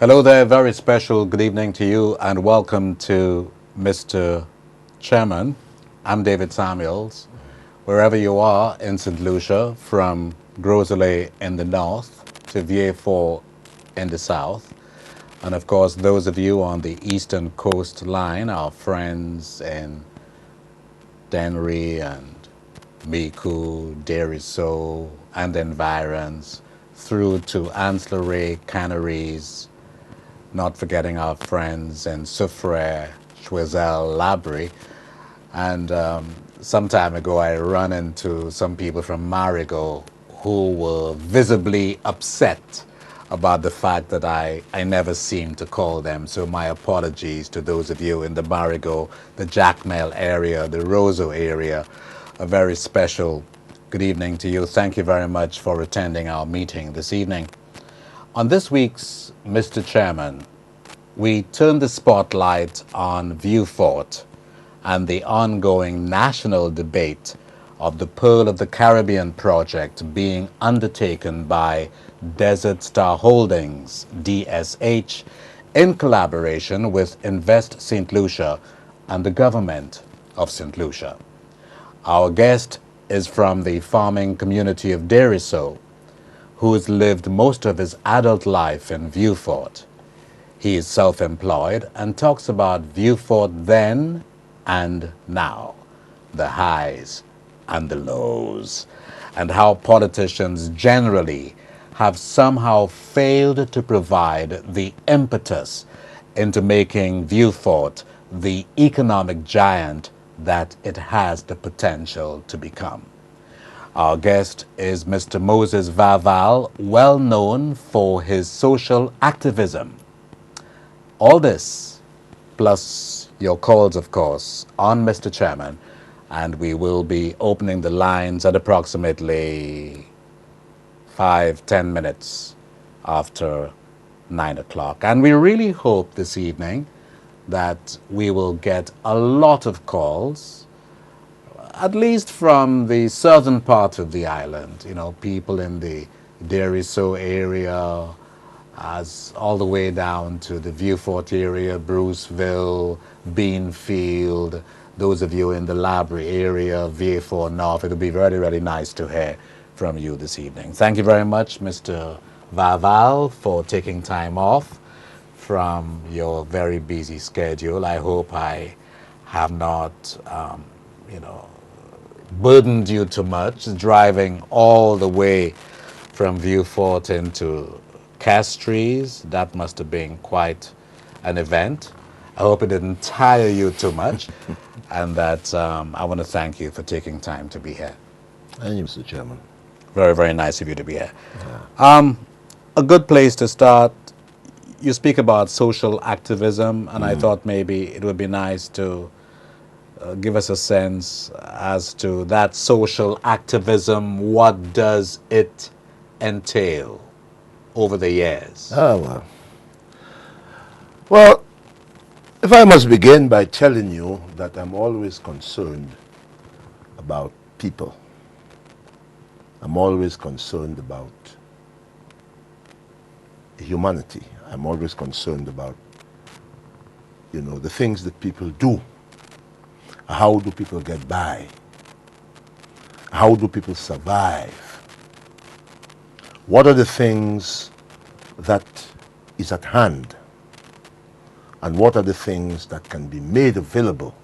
Hello there, very special good evening to you and welcome to Mr. Chairman. I'm David Samuels. Wherever you are in St. Lucia, from Grosley in the north to Vieux-Fort in the south, and of course those of you on the eastern coastline, our friends in Dennery and Miku, Deriso and environs, through to Ancillary, Canaries, not forgetting our friends in Soufrière, Choiseul, Labrie. And some time ago, I ran into some people from Marigot who were visibly upset about the fact that I never seem to call them. So my apologies to those of you in the Marigot, the Jacmel area, the Roseau area. A very special good evening to you. Thank you very much for attending our meeting this evening. On this week's Mr. Chairman, we turn the spotlight on Vieux-Fort and the ongoing national debate of the Pearl of the Caribbean project being undertaken by Desert Star Holdings, DSH, in collaboration with Invest St. Lucia and the government of St. Lucia. Our guest is from the farming community of Deriso, who has lived most of his adult life in Vieux-Fort. He is self-employed and talks about Vieux-Fort then and now, the highs and the lows, and how politicians generally have somehow failed to provide the impetus into making Vieux-Fort the economic giant that it has the potential to become. Our guest is Mr. Moses Vaval, well known for his social activism. All this, plus your calls, of course, on Mr. Chairman, and we will be opening the lines at approximately 5-10 minutes after 9 o'clock. And we really hope this evening that we will get a lot of calls, at least from the southern part of the island, people in the Deriso area, as all the way down to the Vieux-Fort area, Bruceville, Beanfield, those of you in the Labrie area, Vieux-Fort North. It'll be really, really nice to hear from you this evening. Thank you very much, Mr. Vaval, for taking time off from your very busy schedule. I hope I have not, burdened you too much, driving all the way from Vieux-Fort into Castries. That must have been quite an event. I hope it didn't tire you too much, and that I want to thank you for taking time to be here. Thank you, Mr. Chairman. Very, very nice of you to be here. Yeah. A good place to start, you speak about social activism, and I thought maybe it would be nice to give us a sense as to that social activism. What does it entail over the years? Well, if I must begin by telling you that I'm always concerned about people. I'm always concerned about humanity. I'm always concerned about, the things that people do. How do people get by? How do people survive? What are the things that is at hand? And what are the things that can be made available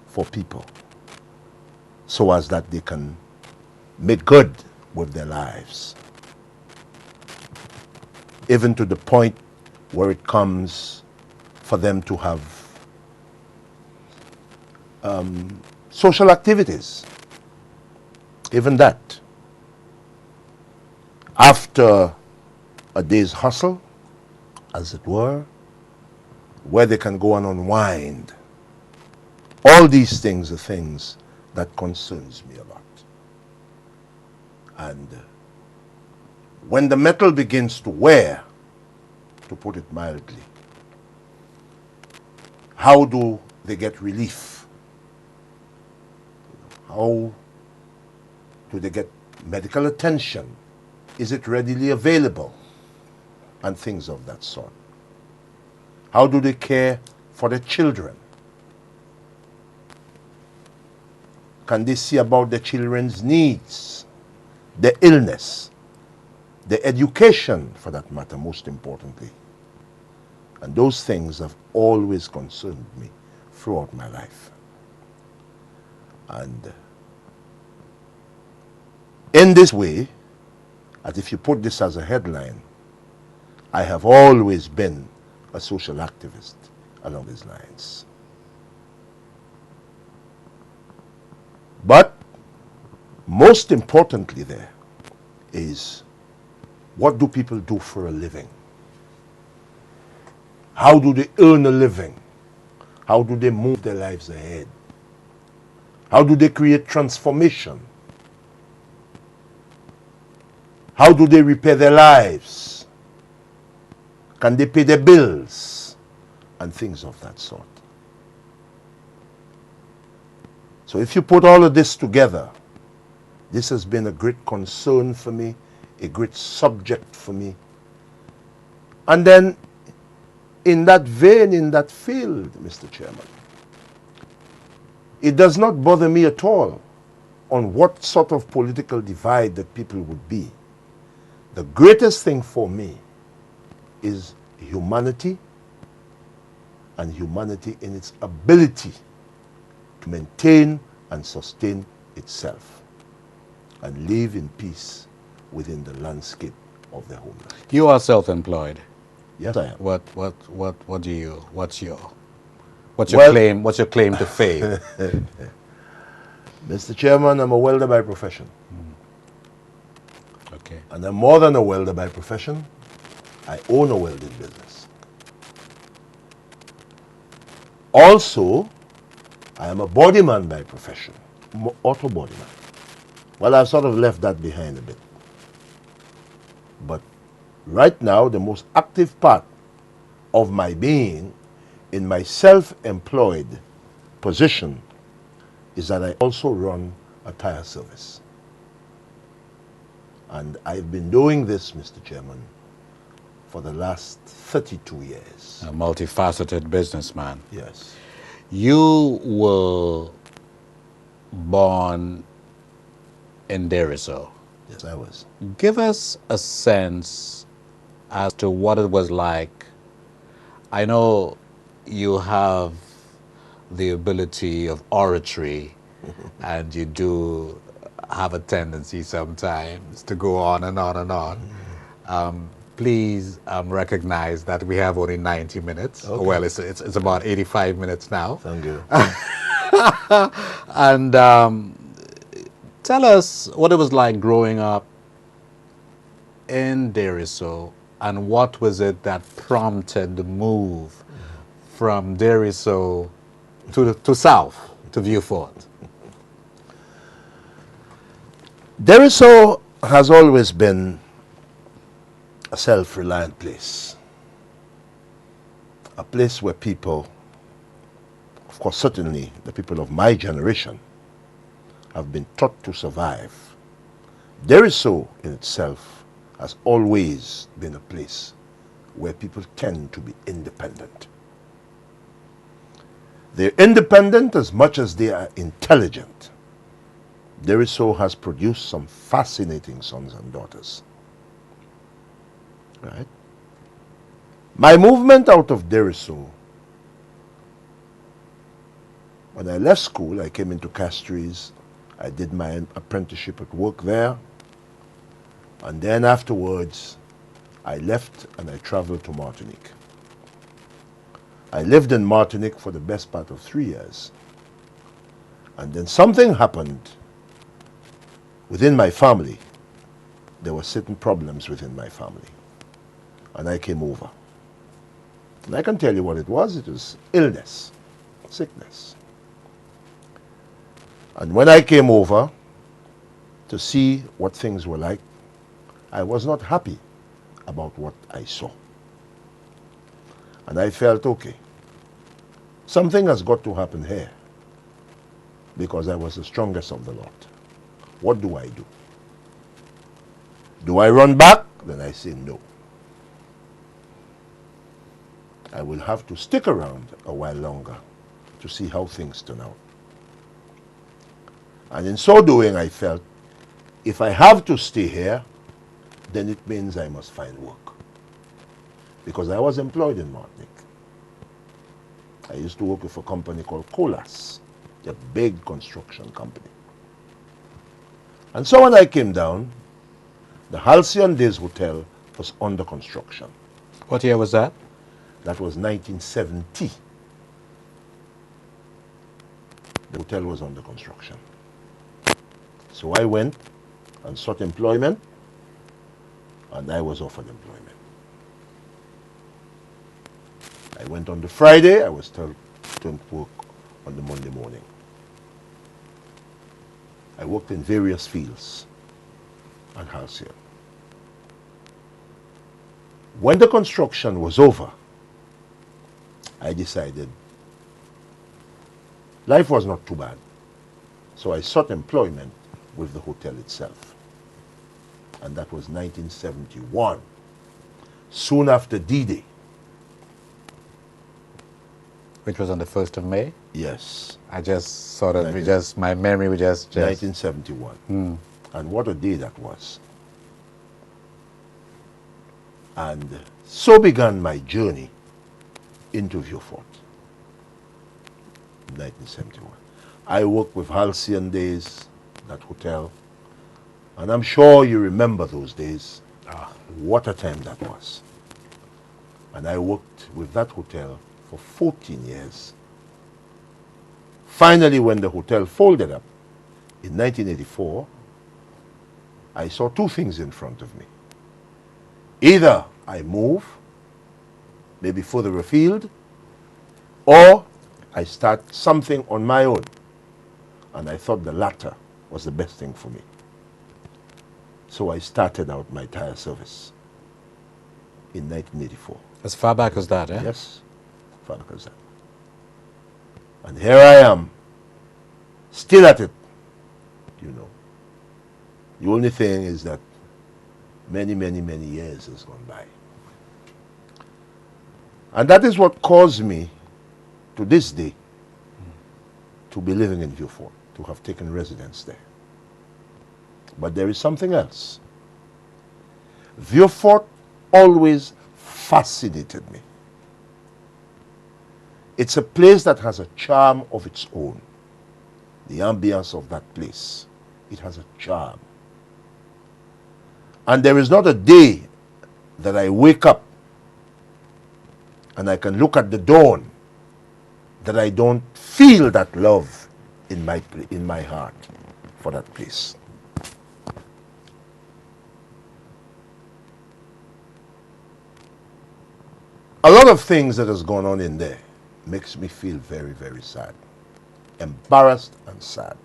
for people so as that they can make good with their lives? Even to the point where it comes for them to have social activities. Even that. After a day's hustle, as it were, where they can go and unwind. All these things are things that concerns me a lot. And when the metal begins to wear, to put it mildly, how do they get relief? How do they get medical attention? Is it readily available? And things of that sort. How do they care for their children? Can they see about their children's needs, their illness, their education, for that matter, most importantly? And those things have always concerned me throughout my life. And in this way, as if you put this as a headline, I have always been a social activist along these lines. But most importantly there is, what do people do for a living? How do they earn a living? How do they move their lives ahead? How do they create transformation? How do they repair their lives? Can they pay their bills? And things of that sort. So if you put all of this together, this has been a great concern for me, a great subject for me. And then, in that vein, in that field, Mr. Chairman, it does not bother me at all on what sort of political divide that people would be. The greatest thing for me is humanity, and humanity in its ability to maintain and sustain itself and live in peace within the landscape of their homeland. You are self-employed. Yes, I am. What do you, what's your Well- claim, what's your claim to fame? Mr. Chairman, I'm a welder by profession. Okay. And I'm more than a welder by profession. I own a welding business. Also, I am a bodyman by profession, auto bodyman. Well, I've sort of left that behind a bit. But right now, the most active part of my being in my self-employed position is that I also run a tire service. And I've been doing this, Mr. Chairman, for the last 32 years. A multifaceted businessman. Yes. You were born in Deriso. Yes, I was. Give us a sense as to what it was like. I know you have the ability of oratory, and you do have a tendency sometimes to go on and on and on. Please recognize that we have only 90 minutes. Okay. Well, it's about 85 minutes now. Thank you. And tell us what it was like growing up in Deriso, and what was it that prompted the move from Deriso to south, to Vieux-Fort? Deriso has always been a self-reliant place. A place where people, of course certainly the people of my generation, have been taught to survive. Deriso in itself has always been a place where people tend to be independent. They're independent as much as they are intelligent. Deriso has produced some fascinating sons and daughters. Right? My movement out of Deriso, when I left school, I came into Castries. I did my apprenticeship at work there. And then afterwards, I left and I traveled to Martinique. I lived in Martinique for the best part of 3 years. And then something happened within my family. There were certain problems within my family. And I came over. And I can tell you what it was. It was illness, sickness. And when I came over to see what things were like, I was not happy about what I saw. And I felt, okay, something has got to happen here, because I was the strongest of the lot. What do I do? Do I run back? Then I say no. I will have to stick around a while longer to see how things turn out. And in so doing, I felt if I have to stay here, then it means I must find work. Because I was employed in Martinique. I used to work with a company called Colas, a big construction company. And so when I came down, the Halcyon Days Hotel was under construction. What year was that? That was 1970. The hotel was under construction. So I went and sought employment, and I was offered employment. I went on the Friday, I was told to work on the Monday morning. I worked in various fields at Halcyon. When the construction was over, I decided life was not too bad. So I sought employment with the hotel itself. And that was 1971, soon after D-Day. Which was on the 1st of May? Yes. I just sort of, my memory was just 1971. And what a day that was. And so began my journey into Vieux-Fort, 1971. I worked with Halcyon Days, that hotel, and I'm sure you remember those days. What a time that was. And I worked with that hotel for 14 years. Finally, when the hotel folded up in 1984, I saw two things in front of me. Either I move, maybe further afield, or I start something on my own. And I thought the latter was the best thing for me. So I started out my tire service in 1984. As far back as that, eh? Yes, far back as that. And here I am, still at it, you know. The only thing is that many, many, many years has gone by. And that is what caused me, to this day, to be living in Vieux-Fort, to have taken residence there. But there is something else. Vieux-Fort always fascinated me. It's a place that has a charm of its own. The ambience of that place, it has a charm. And there is not a day that I wake up and I can look at the dawn that I don't feel that love in my heart for that place. A lot of things that has gone on in there makes me feel very, very sad. Embarrassed and sad.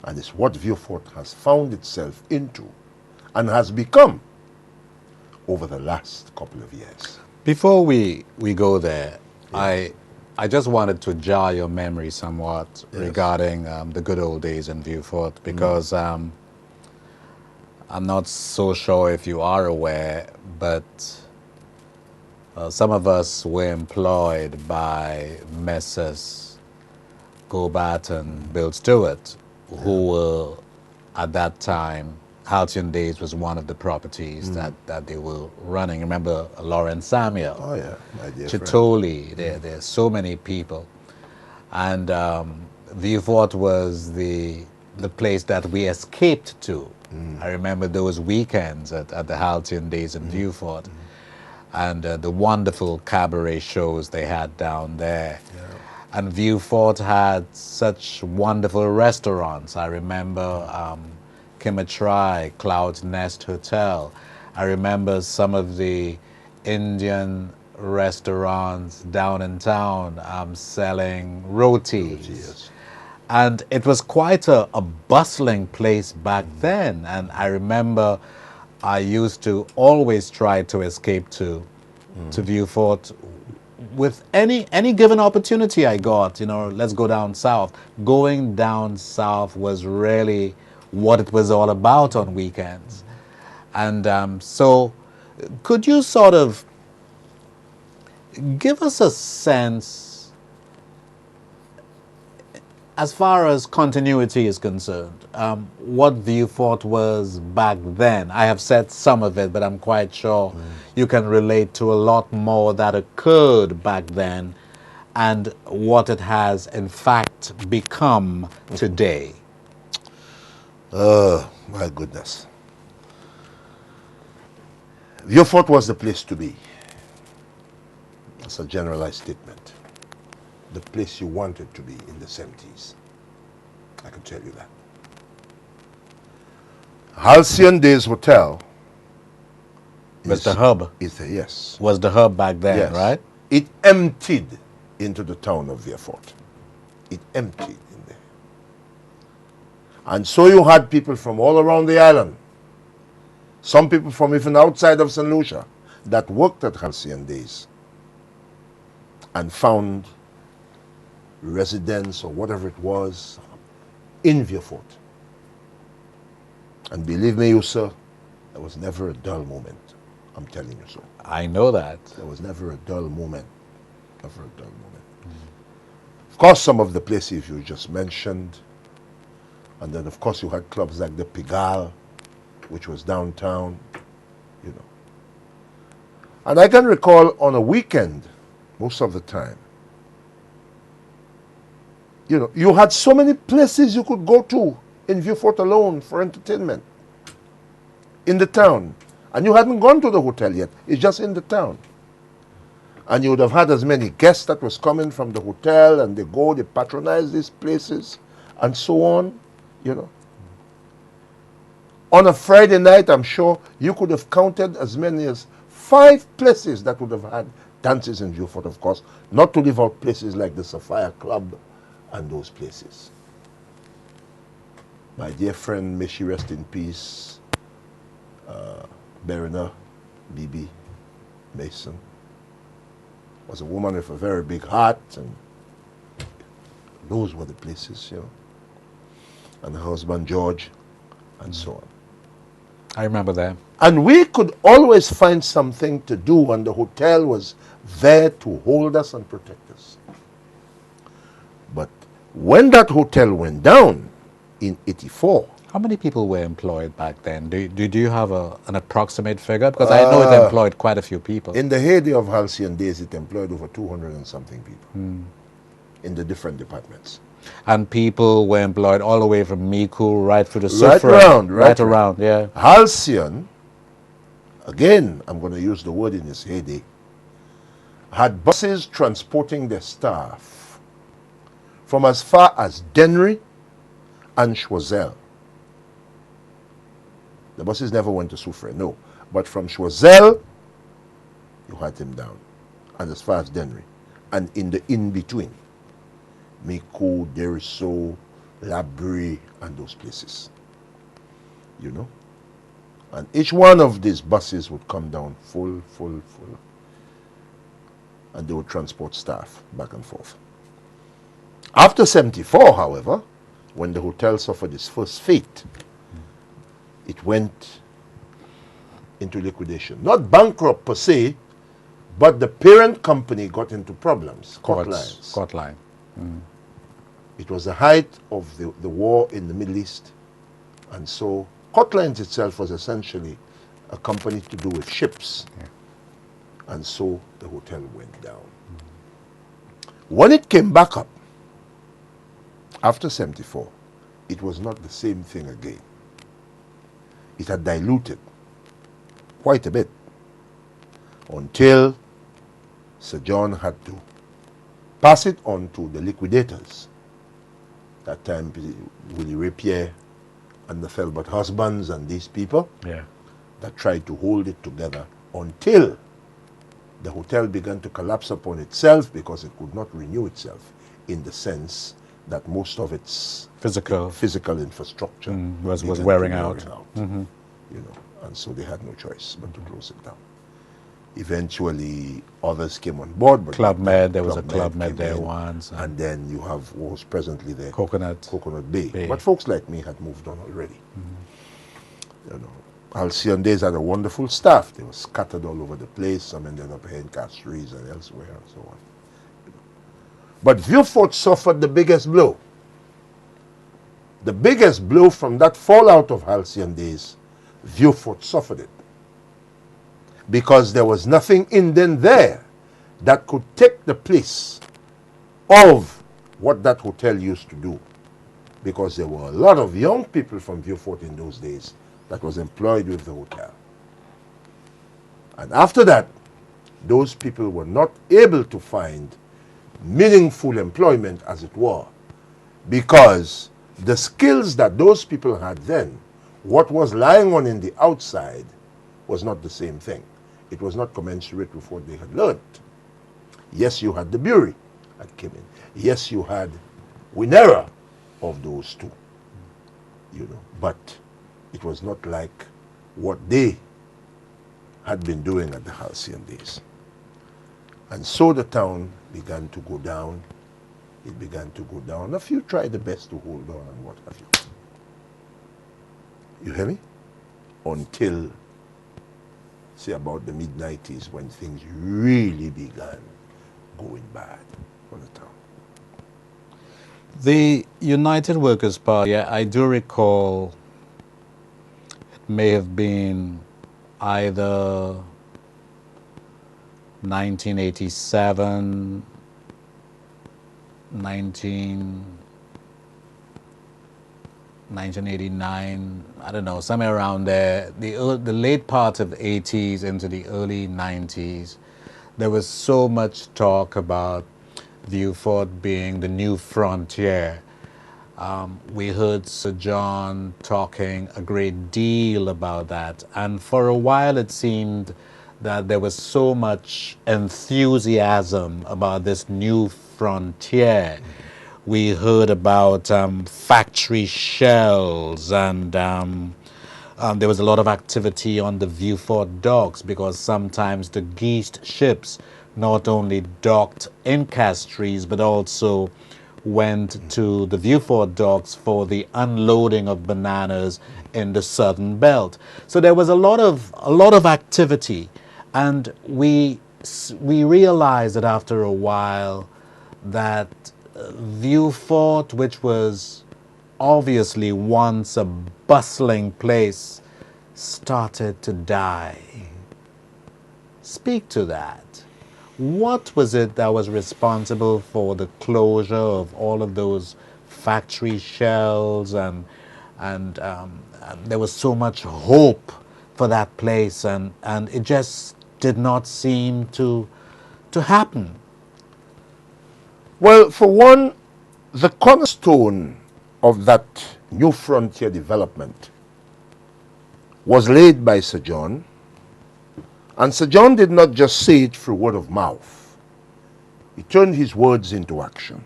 And it's what Vieux-Fort has found itself into and has become over the last couple of years. Before we go there, yeah. I just wanted to jar your memory somewhat regarding the good old days in Vieux-Fort, because I'm not so sure if you are aware, but some of us were employed by Messrs. Gobat and Bill Stewart, who were at that time, Halcyon Days was one of the properties that they were running. Remember Lawrence Samuel? Oh yeah, my dear Chitoli, there are so many people. And Vieux-Fort was the place that we escaped to. I remember those weekends at the Halcyon Days in Vieux-Fort. And the wonderful cabaret shows they had down there. Yeah. And Vieux-Fort had such wonderful restaurants. I remember Kimatry, Cloud's Nest Hotel. I remember some of the Indian restaurants down in town selling rotis. Yes. And it was quite a bustling place back then. And I remember I used to always try to escape to Vieux-Fort with any given opportunity I got. You know, let's go down south. Going down south was really what it was all about on weekends. And so could you sort of Give us a sense, as far as continuity is concerned, what Vieux-Fort was back then. I have said some of it, but I'm quite sure you can relate to a lot more that occurred back then and what it has in fact become today. My goodness. Vieux-Fort was the place to be. That's a generalized statement. The place you wanted to be in the 70s. I can tell you that. Halcyon Days Hotel Was the hub. is a yes. Was the hub back then, Yes. right? It emptied into the town of Vieux-Fort. It emptied in there. And so you had people from all around the island, some people from even outside of St. Lucia, that worked at Halcyon Days and found residence or whatever it was in Vieux-Fort. And believe me, you sir, there was never a dull moment. I'm telling you so. I know that. There was never a dull moment. Never a dull moment. Of course, some of the places you just mentioned, and then of course you had clubs like the Pigalle, which was downtown, you know. And I can recall on a weekend, most of the time, you know, you had so many places you could go to in Vieux-Fort alone for entertainment in the town. And you hadn't gone to the hotel yet. It's just in the town. And you would have had as many guests that was coming from the hotel, and they patronize these places and so on, you know. On a Friday night, I'm sure you could have counted as many as 5 places that would have had dances in Vieux-Fort, of course, not to leave out places like the Sapphire Club and those places. My dear friend, may she rest in peace, Berina Bibi Mason, was a woman with a very big heart, and those were the places, you know. And her husband George, and so on. I remember that. And we could always find something to do, and the hotel was there to hold us and protect us. But when that hotel went down in '84, How many people were employed back then? Do you have an approximate figure? Because I know it employed quite a few people. in the heyday of Halcyon Days, it employed over 200 and something people in the different departments. And people were employed all the way from Miku right through the Right Sufra. around, Right around, yeah. Halcyon, again, I'm going to use the word in its heyday, had buses transporting their staff from as far as Dennery and Choiseul. The buses never went to Soufrière, no. But from Choiseul, you had them down, and as far as Dennery. And in the in-between, Mico, Deriso, Labrie, and those places. You know? And each one of these buses would come down full. And they would transport staff back and forth. After '74, however, when the hotel suffered its first fate, it went into liquidation. Not bankrupt per se, but the parent company got into problems. Court line. It was the height of the war in the Middle East. And so Cotlines itself was essentially a company to do with ships. Yeah. And so the hotel went down. When it came back up, after '74, it was not the same thing again. It had diluted quite a bit until Sir John had to pass it on to the liquidators. That time, Willie Rapier and the Felbert husbands and these people that tried to hold it together until the hotel began to collapse upon itself because it could not renew itself in the sense that most of its physical infrastructure was began wearing to out. You know, and so they had no choice but to close it down. Eventually, others came on board. But Club Med, there was a Club Club Med came there in, once. and then you have what was presently there, Coconut Bay. But folks like me had moved on already. You know, Halcyon Days had a wonderful staff. They were scattered all over the place. Some ended up here in Castries and elsewhere and so on. But Vieux-Fort suffered the biggest blow. The biggest blow from that fallout of Halcyon Days, Vieux-Fort suffered it. Because there was nothing in them there that could take the place of what that hotel used to do. Because there were a lot of young people from Vieux-Fort in those days that was employed with the hotel. And after that, those people were not able to find meaningful employment, as it were, because the skills that those people had then, what was lying on in the outside, was not the same thing. It was not commensurate with what they had learned. Yes, you had the Bury that came in. Yes, you had Winera of those two, but it was not like what they had been doing at the Halcyon Days. And so the town began to go down. It began to go down. A few tried the best to hold on and what have you. You hear me? Until, say, about the mid-90s, when things really began going bad for the town. The United Workers' Party, I do recall it may have been either 1987, 1989, I don't know, somewhere around there, the late part of the 80s into the early 90s, there was so much talk about Vieux-Fort being the new frontier. We heard Sir John talking a great deal about that, and for a while it seemed that there was so much enthusiasm about this new frontier. We heard about factory shells, and there was a lot of activity on the Vieux-Fort docks, because sometimes the Geest ships not only docked in Castries but also went to the Vieux-Fort docks for the unloading of bananas in the southern belt. So there was a lot of activity, and we realized that after a while that Vieux-Fort, which was obviously once a bustling place, started to die. Speak to that. What was it that was responsible for the closure of all of those factory shells, and there was so much hope for that place, and it just did not seem to happen? Well, for one, the cornerstone of that new frontier development was laid by Sir John. And Sir John did not just say it through word of mouth. He turned his words into action.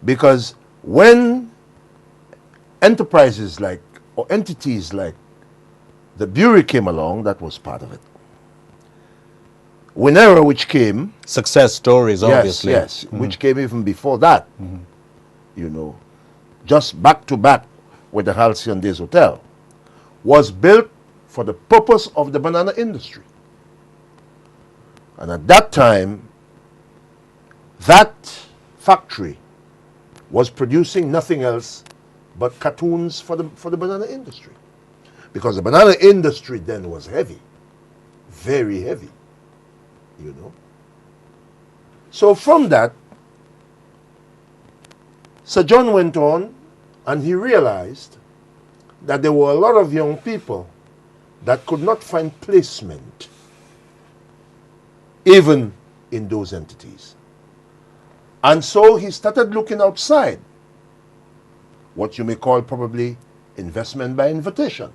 Because when enterprises like, or entities like the Bury came along, that was part of it. Winera, which came... Success stories, obviously. Yes, which came even before that. Just back to back with the Halcyon Days Hotel, was built for the purpose of the banana industry. And at that time, that factory was producing nothing else but cartoons for the banana industry. Because the banana industry then was heavy, very heavy, So from that, Sir John went on, and he realized that there were a lot of young people that could not find placement even in those entities. And so he started looking outside, what you may call probably investment by invitation.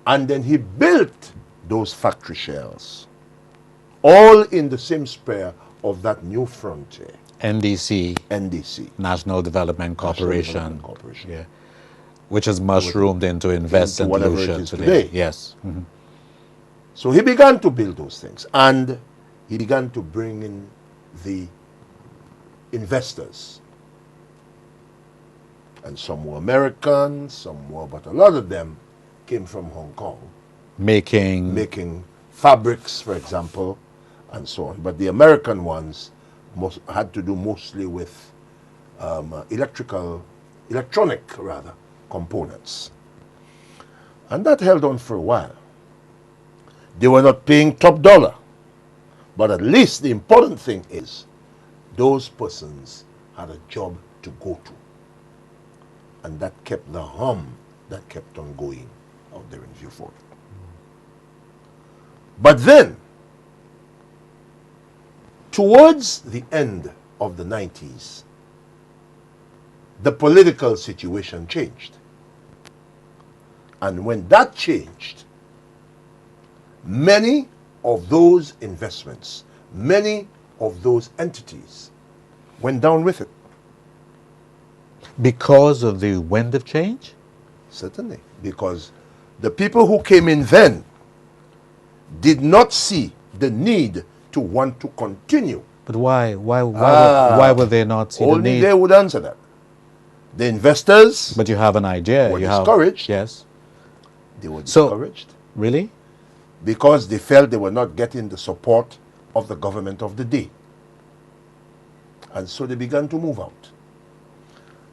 And then he built those factory shells, all in the same sphere of that new frontier. NDC. National Development Corporation. Yeah. Which has mushroomed into Invest St. Lucia today. Yes. So he began to build those things, and he began to bring in the investors And some were American, some were, but a lot of them came from Hong Kong, making fabrics, for example, and so on. But the American ones had to do mostly with electronic components. And that held on for a while. They were not paying top dollar, but at least the important thing is those persons had a job to go to. And that kept the hum that kept on going out there in Vieux-Fort. But then, towards the end of the 90s, the political situation changed. And when that changed, many of those investments, many of those entities went down with it. Because of the wind of change? Certainly, because the people who came in then did not see the need to want to continue. But why? Why would they not see the Only need? they would answer that. The investors But you have an idea. were discouraged. Yes. They were So- discouraged Really? because they felt they were not getting the support of the government of the day. And so they began to move out.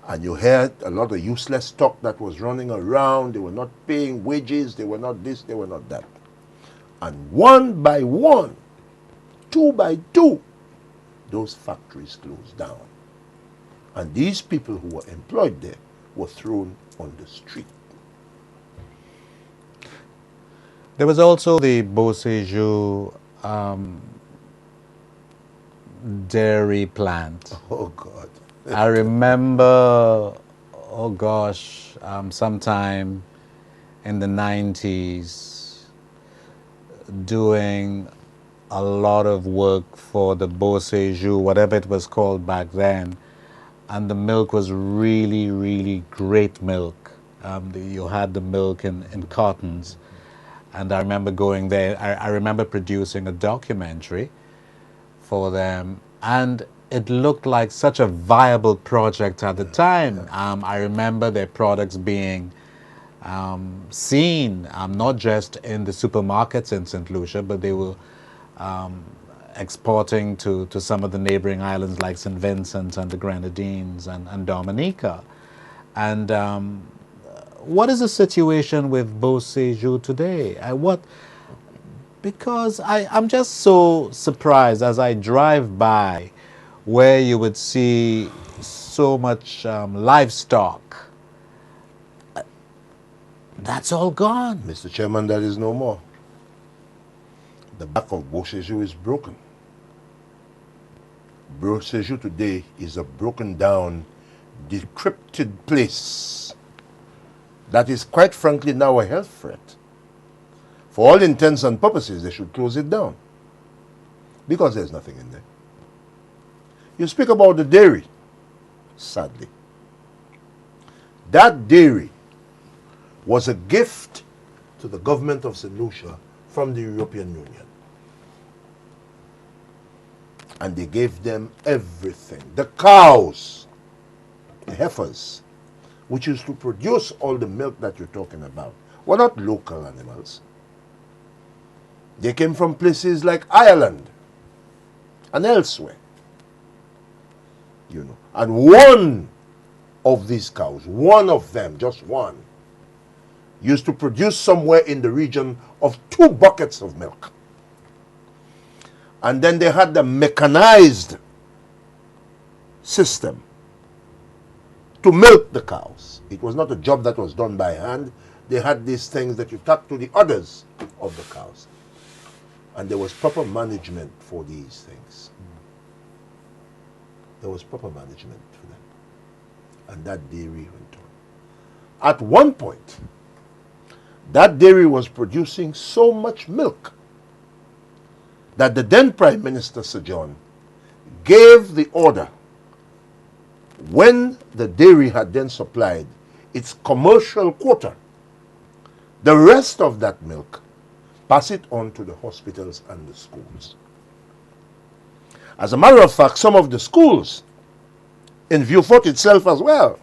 And you heard a lot of useless talk that was running around. They were not paying wages. They were not this, they were not that. And one by one, two by two, those factories closed down. And these people who were employed there were thrown on the street. There was also the Beauséjour dairy plant. Oh, God. I remember, oh gosh, sometime in the 90s, doing a lot of work for the Beauséjour, whatever it was called back then. And the milk was really, really great milk. You had the milk in cartons. And I remember going there. I remember producing a documentary for them. And it looked like such a viable project at the time. I remember their products being seen, not just in the supermarkets in St. Lucia, but they were exporting to some of the neighboring islands like St. Vincent and the Grenadines and Dominica. And what is the situation with Beauséjour today? Because I'm just so surprised as I drive by where you would see so much livestock. That's all gone. Mr. Chairman, that is no more. The back of Beauséjour is broken. Beauséjour today is a broken down, decrepit place that is quite frankly now a health threat. For all intents and purposes, they should close it down because there's nothing in there. You speak about the dairy, sadly. That dairy was a gift to the government of St. Lucia from the European Union. And they gave them everything. The cows, the heifers, which used to produce all the milk that you're talking about, were not local animals. They came from places like Ireland and elsewhere. You know. And one of these cows, one of them, just one, used to produce somewhere in the region of 2 buckets of milk. And then they had the mechanized system to milk the cows. It was not a job that was done by hand. They had these things that you tuck to the udders of the cows. And there was proper management for these things. There was proper management for them. And that dairy went on. At one point, that dairy was producing so much milk that the then Prime Minister, Sir John, gave the order when the dairy had then supplied its commercial quota, the rest of that milk, pass it on to the hospitals and the schools. As a matter of fact, some of the schools in Vieux-Fort itself as well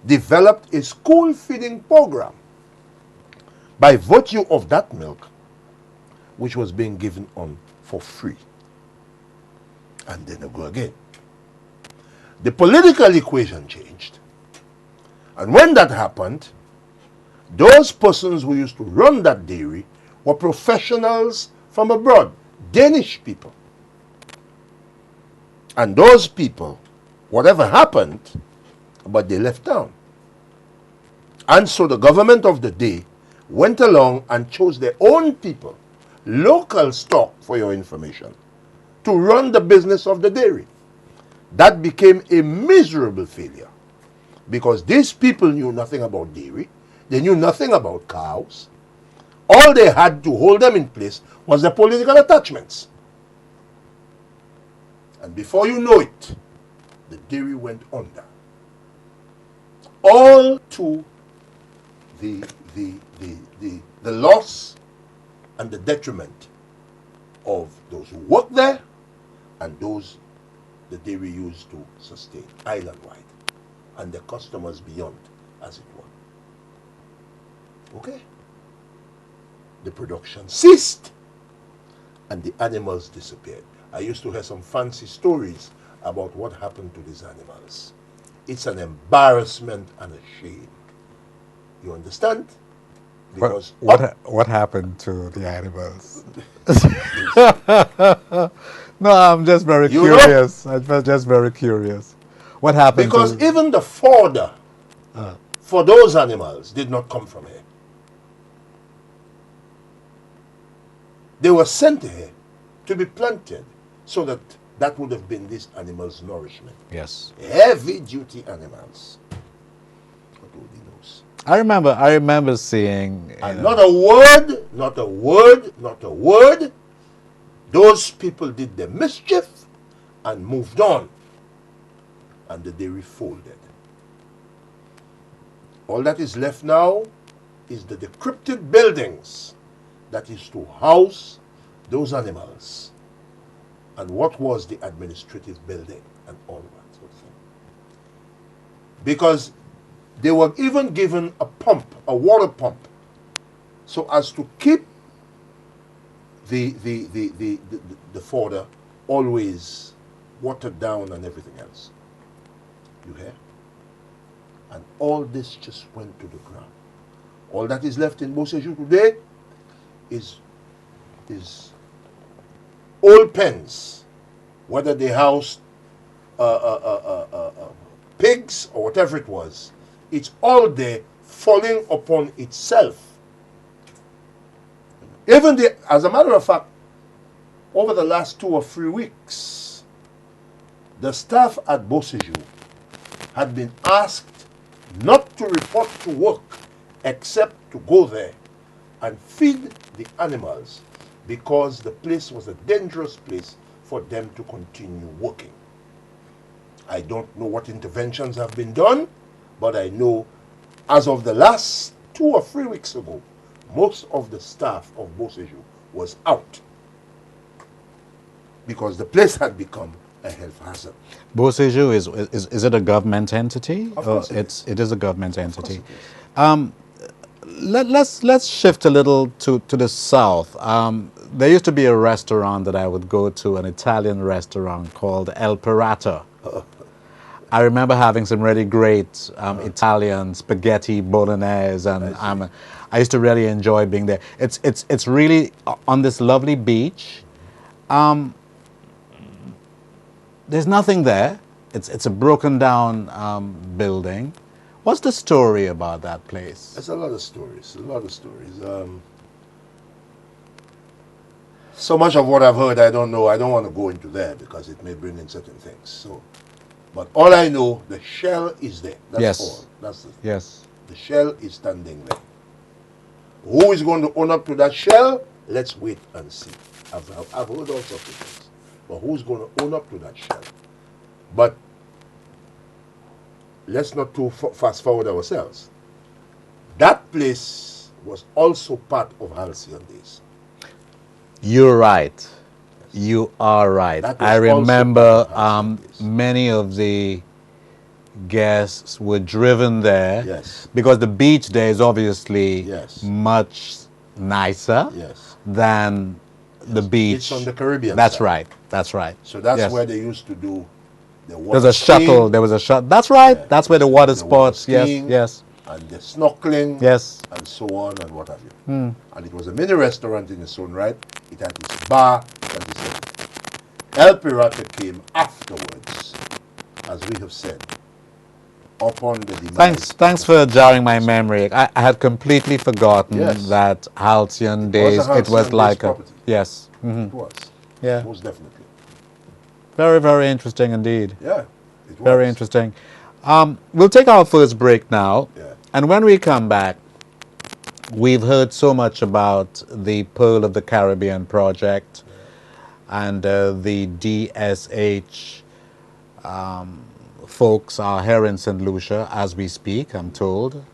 developed a school feeding program by virtue of that milk, which was being given on for free. And then they go again. The political equation changed. And when that happened, those persons who used to run that dairy were professionals from abroad, Danish people. And those people, whatever happened, but they left town. And so the government of the day went along and chose their own people, local stock for your information, to run the business of the dairy. That became a miserable failure because these people knew nothing about dairy. They knew nothing about cows. All they had to hold them in place was their political attachments. And before you know it, the dairy went under. All to the loss and the detriment of those who work there and those the dairy used to sustain island-wide and the customers beyond, as it were. Okay? The production ceased and the animals disappeared. I used to hear some fancy stories about what happened to these animals. It's an embarrassment and a shame. You understand? Because what happened to the animals? No, I'm just very curious. I'm just very curious. What happened? Because even the fodder for those animals did not come from here. They were sent here to be planted so that that would have been these animals' nourishment. Yes. Heavy duty animals. God only knows. I remember seeing. And not a word, not a word, not a word. Those people did the mischief and moved on. And the dairy folded. All that is left now is the decrepit buildings that is to house those animals. And what was the administrative building and all that sort of thing. Because they were even given a pump, a water pump, so as to keep the fodder always watered down and everything else. You hear? And all this just went to the ground. All that is left in Beausejour today is old pens, whether they housed pigs or whatever it was. It's all there falling upon itself. Even as a matter of fact, over the last 2 or 3 weeks, the staff at Beausejour had been asked not to report to work except to go there and feed the animals because the place was a dangerous place for them to continue working. I don't know what interventions have been done, but I know as of the last 2 or 3 weeks ago, most of the staff of Beausejour was out because the place had become a health hazard. Beausejour is it a government entity? Of course it is a government entity. Let's shift a little to the south. There used to be a restaurant that I would go to, an Italian restaurant called El Pirata. I remember having some really great Italian spaghetti bolognese, and I used to really enjoy being there. It's really on this lovely beach. There's nothing there. It's a broken down building. What's the story about that place? There's a lot of stories. So much of what I've heard, I don't know. I don't want to go into there because it may bring in certain things. So, but all I know, the shell is there. That's all. That's the thing. Yes. The shell is standing there. Who is going to own up to that shell? Let's wait and see. I've heard all sorts of things. But who's going to own up to that shell? But let's not too fast forward ourselves. That place was also part of Halcyon Days. You're right. You are right. I remember many of the guests were driven there. Yes. Because the beach there is obviously Yes. much nicer Yes. than the beach. It's on the Caribbean That's side. right. That's right. So that's Yes. where they used to do the water There's a shuttle. skiing. There was a shuttle. That's right. Yeah, That's where the used to water do the water sports. Yes. skiing Yes. And the snorkeling. Yes. And so on and what have you. And it was a mini restaurant in its own right. It had its bar, it had its everything. El Pirata came afterwards, as we have said, upon the demise. Thanks for jarring my memory. I had completely forgotten Yes. that Halcyon It Days. was a It was Halcyon like Days a property. yes. It was. Yeah. Most definitely. Very, very interesting indeed. Yeah. It was. Very interesting. We'll take our first break now. Yeah. And when we come back, we've heard so much about the Pearl of the Caribbean project and the DSH folks are here in St. Lucia as we speak, I'm told.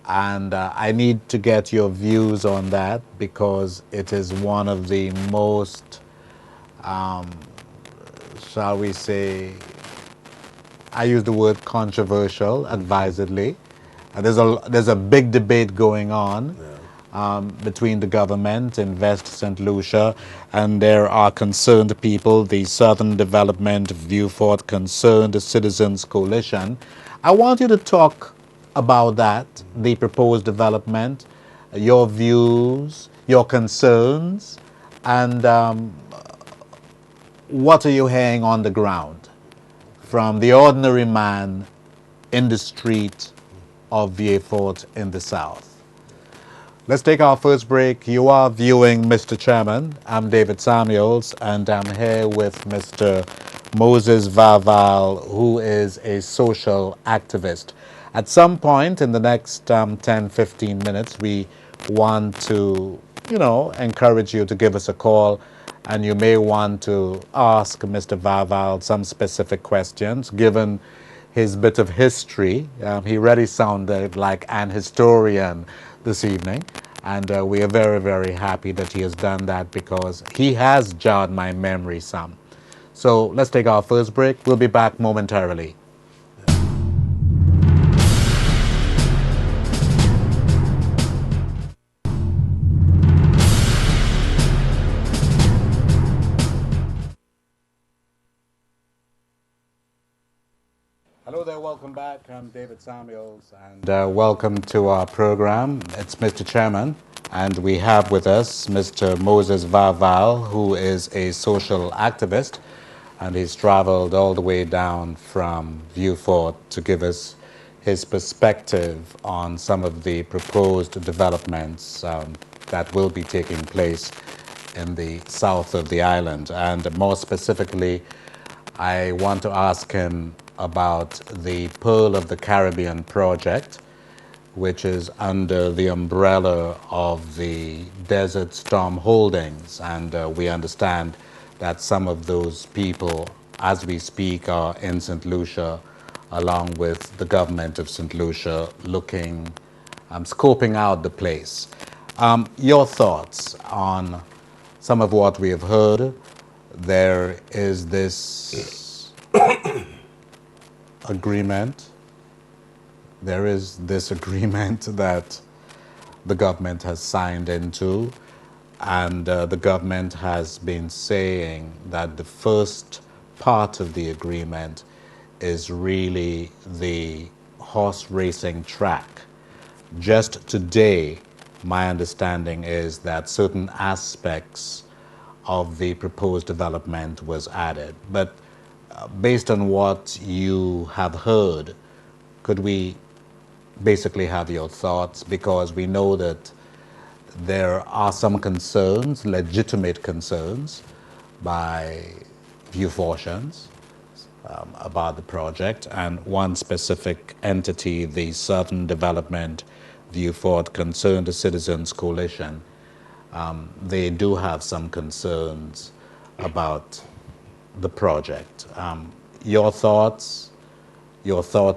And I need to get your views on that because it is one of the most, shall we say, I use the word controversial advisedly. There's a big debate going on between the government, Invest St. Lucia, and there are concerned people, the Southern Development Vieux-Fort Concerned Citizens Coalition. I want you to talk about that, the proposed development, your views, your concerns, and what are you hearing on the ground from the ordinary man in the street of Vieux-Fort in the south. Let's take our first break. You are viewing Mr. Chairman. I'm David Samuels, and I'm here with Mr. Moses Vaval, who is a social activist. At some point in the next 10, 15 minutes, we want to, encourage you to give us a call, and you may want to ask Mr. Vaval some specific questions, given his bit of history. He really sounded like an historian this evening, and we are very, very happy that he has done that because he has jarred my memory some. So let's take our first break. We'll be back momentarily. Hello there, welcome back. I'm David Samuels, and welcome to our program. It's Mr. Chairman, and we have with us Mr. Moses Vaval, who is a social activist, and he's traveled all the way down from Vieux-Fort to give us his perspective on some of the proposed developments that will be taking place in the south of the island. And more specifically, I want to ask him about the Pearl of the Caribbean project, which is under the umbrella of the Desert Storm Holdings. And we understand that some of those people, as we speak, are in St. Lucia, along with the government of St. Lucia, looking, scoping out the place. Your thoughts on some of what we have heard? There is this agreement. There is this agreement that the government has signed into, and the government has been saying that the first part of the agreement is really the horse racing track. Just today, my understanding is that certain aspects of the proposed development was added. But based on what you have heard, could we basically have your thoughts? Because we know that there are some concerns, legitimate concerns, by Vieux-Fortians about the project, and one specific entity, the Southern Development Vieux-Fort Concerned Citizens Coalition, they do have some concerns about the project. Your thoughts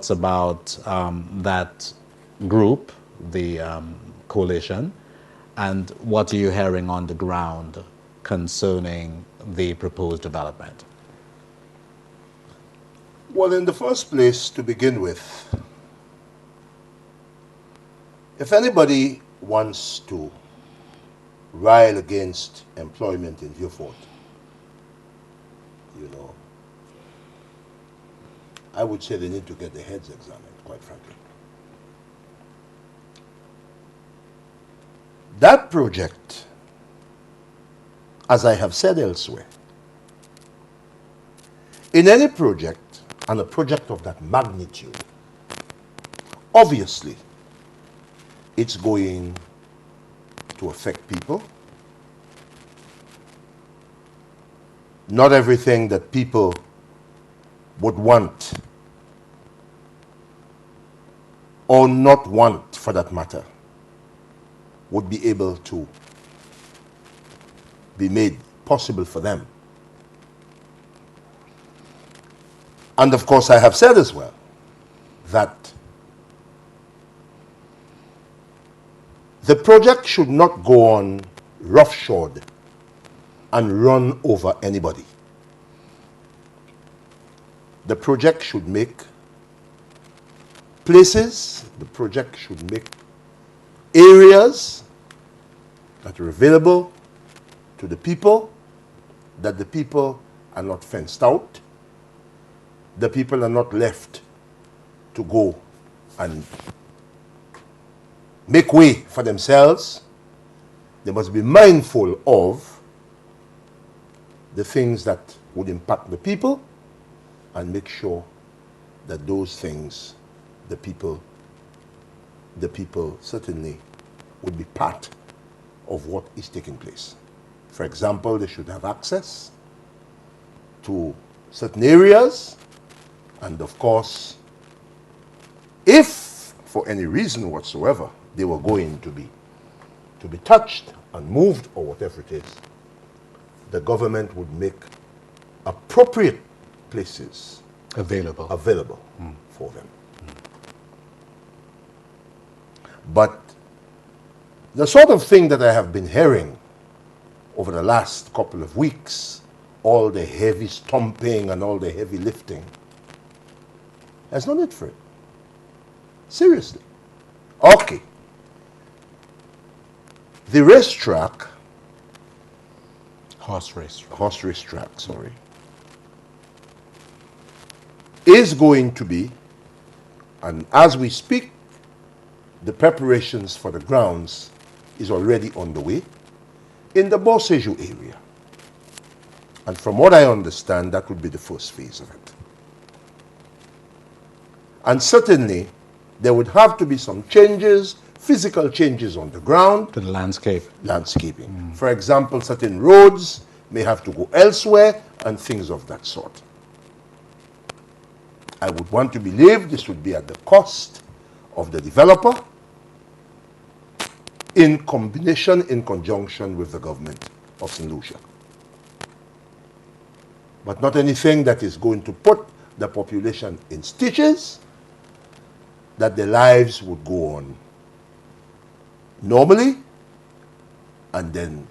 about that group, the coalition, and what are you hearing on the ground concerning the proposed development? Well, in the first place, to begin with, if anybody wants to rile against employment in Vieux-Fort, you know, I would say they need to get their heads examined, quite frankly. That project, as I have said elsewhere, in any project, and a project of that magnitude, obviously, it's going to affect people. Not everything that people would want, or not want for that matter, would be able to be made possible for them. And of course, I have said as well that the project should not go on roughshod and run over anybody. The project should make places, the project should make areas that are available to the people, that the people are not fenced out, the people are not left to go and make way for themselves. They must be mindful of the things that would impact the people and make sure that those things, the people certainly would be part of what is taking place. For example, they should have access to certain areas, and of course, if for any reason whatsoever they were going to be touched and moved or whatever it is, the government would make appropriate places available for them. But the sort of thing that I have been hearing over the last couple of weeks, all the heavy stomping and all the heavy lifting, there's no need for it. Seriously. Okay. The racetrack, horse racetrack, sorry, is going to be, and as we speak, the preparations for the grounds is already on the way in the Boseju area. And from what I understand, that would be the first phase of it. And certainly, there would have to be some changes, physical changes on the ground. To the Landscaping. For example, certain roads may have to go elsewhere and things of that sort. I would want to believe this would be at the cost of the developer in conjunction with the government of St. Lucia. But not anything that is going to put the population in stitches, that their lives would go on normally, and then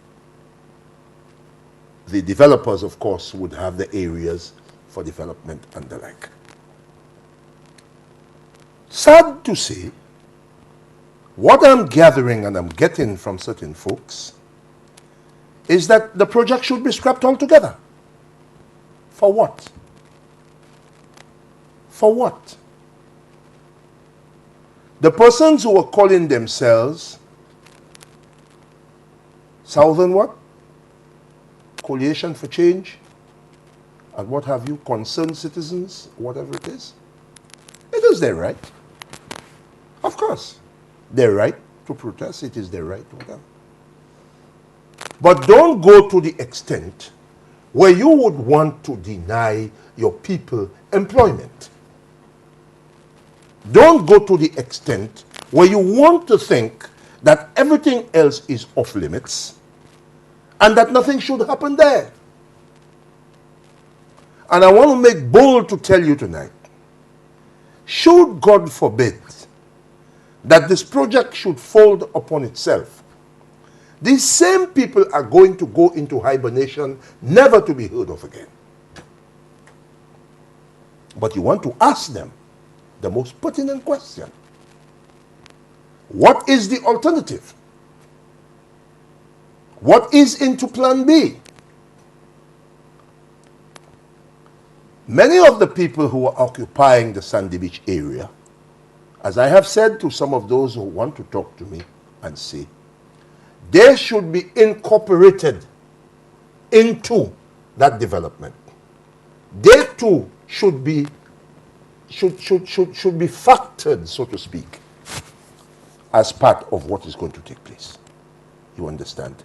the developers, of course, would have the areas for development and the like. Sad to say, what I'm gathering and I'm getting from certain folks is that the project should be scrapped altogether. For what? For what? The persons who are calling themselves Southern what? Coalition for Change, and what have you, concerned citizens, whatever it is their right. Of course, their right to protest, it is their right to whatever. But don't go to the extent where you would want to deny your people employment. Don't go to the extent where you want to think that everything else is off limits and that nothing should happen there. And I want to make bold to tell you tonight, should God forbid that this project should fold upon itself, these same people are going to go into hibernation, never to be heard of again. But you want to ask them the most pertinent question. What is the alternative? What is into plan B? Many of the people who are occupying the Sandy Beach area, as I have said to some of those who want to talk to me and say, they should be incorporated into that development. They too should be factored, so to speak, as part of what is going to take place. You understand?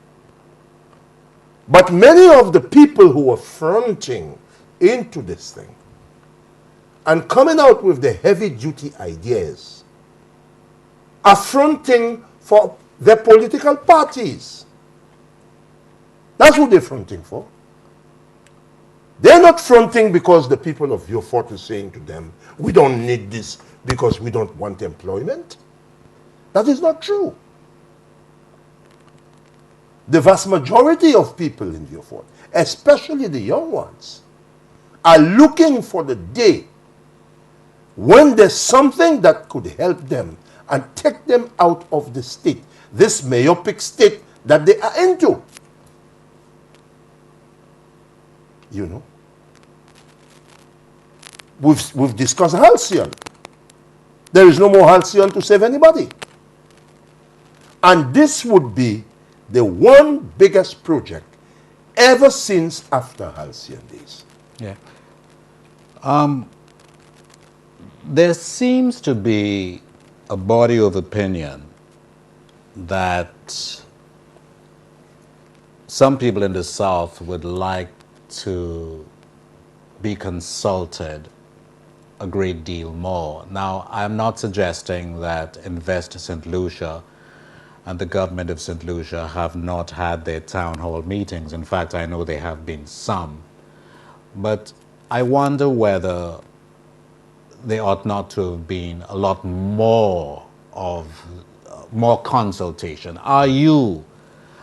But many of the people who are fronting into this thing and coming out with the heavy-duty ideas are fronting for their political parties. That's who they're fronting for. They're not fronting because the people of Vieux-Fort is saying to them, we don't need this because we don't want employment. That is not true. The vast majority of people in Vieux-Fort, especially the young ones, are looking for the day when there's something that could help them and take them out of the state, this myopic state that they are into. You know, we've discussed Halcyon. There is no more Halcyon to save anybody. And this would be the one biggest project ever since after Halcyon days. Yeah. There seems to be a body of opinion that some people in the South would like to be consulted a great deal more. Now, I'm not suggesting that Invest St. Lucia and the government of St. Lucia have not had their town hall meetings. In fact, I know there have been some. But I wonder whether there ought not to have been a lot more of more consultation. Are you,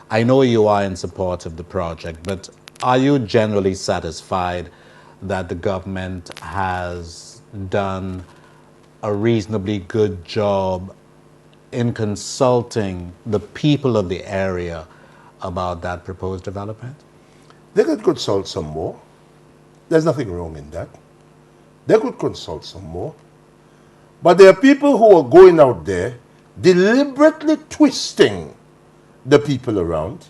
I know you are in support of the project, but are you generally satisfied that the government has done a reasonably good job in consulting the people of the area about that proposed development? They could consult some more. There's nothing wrong in that. They could consult some more. But there are people who are going out there deliberately twisting the people around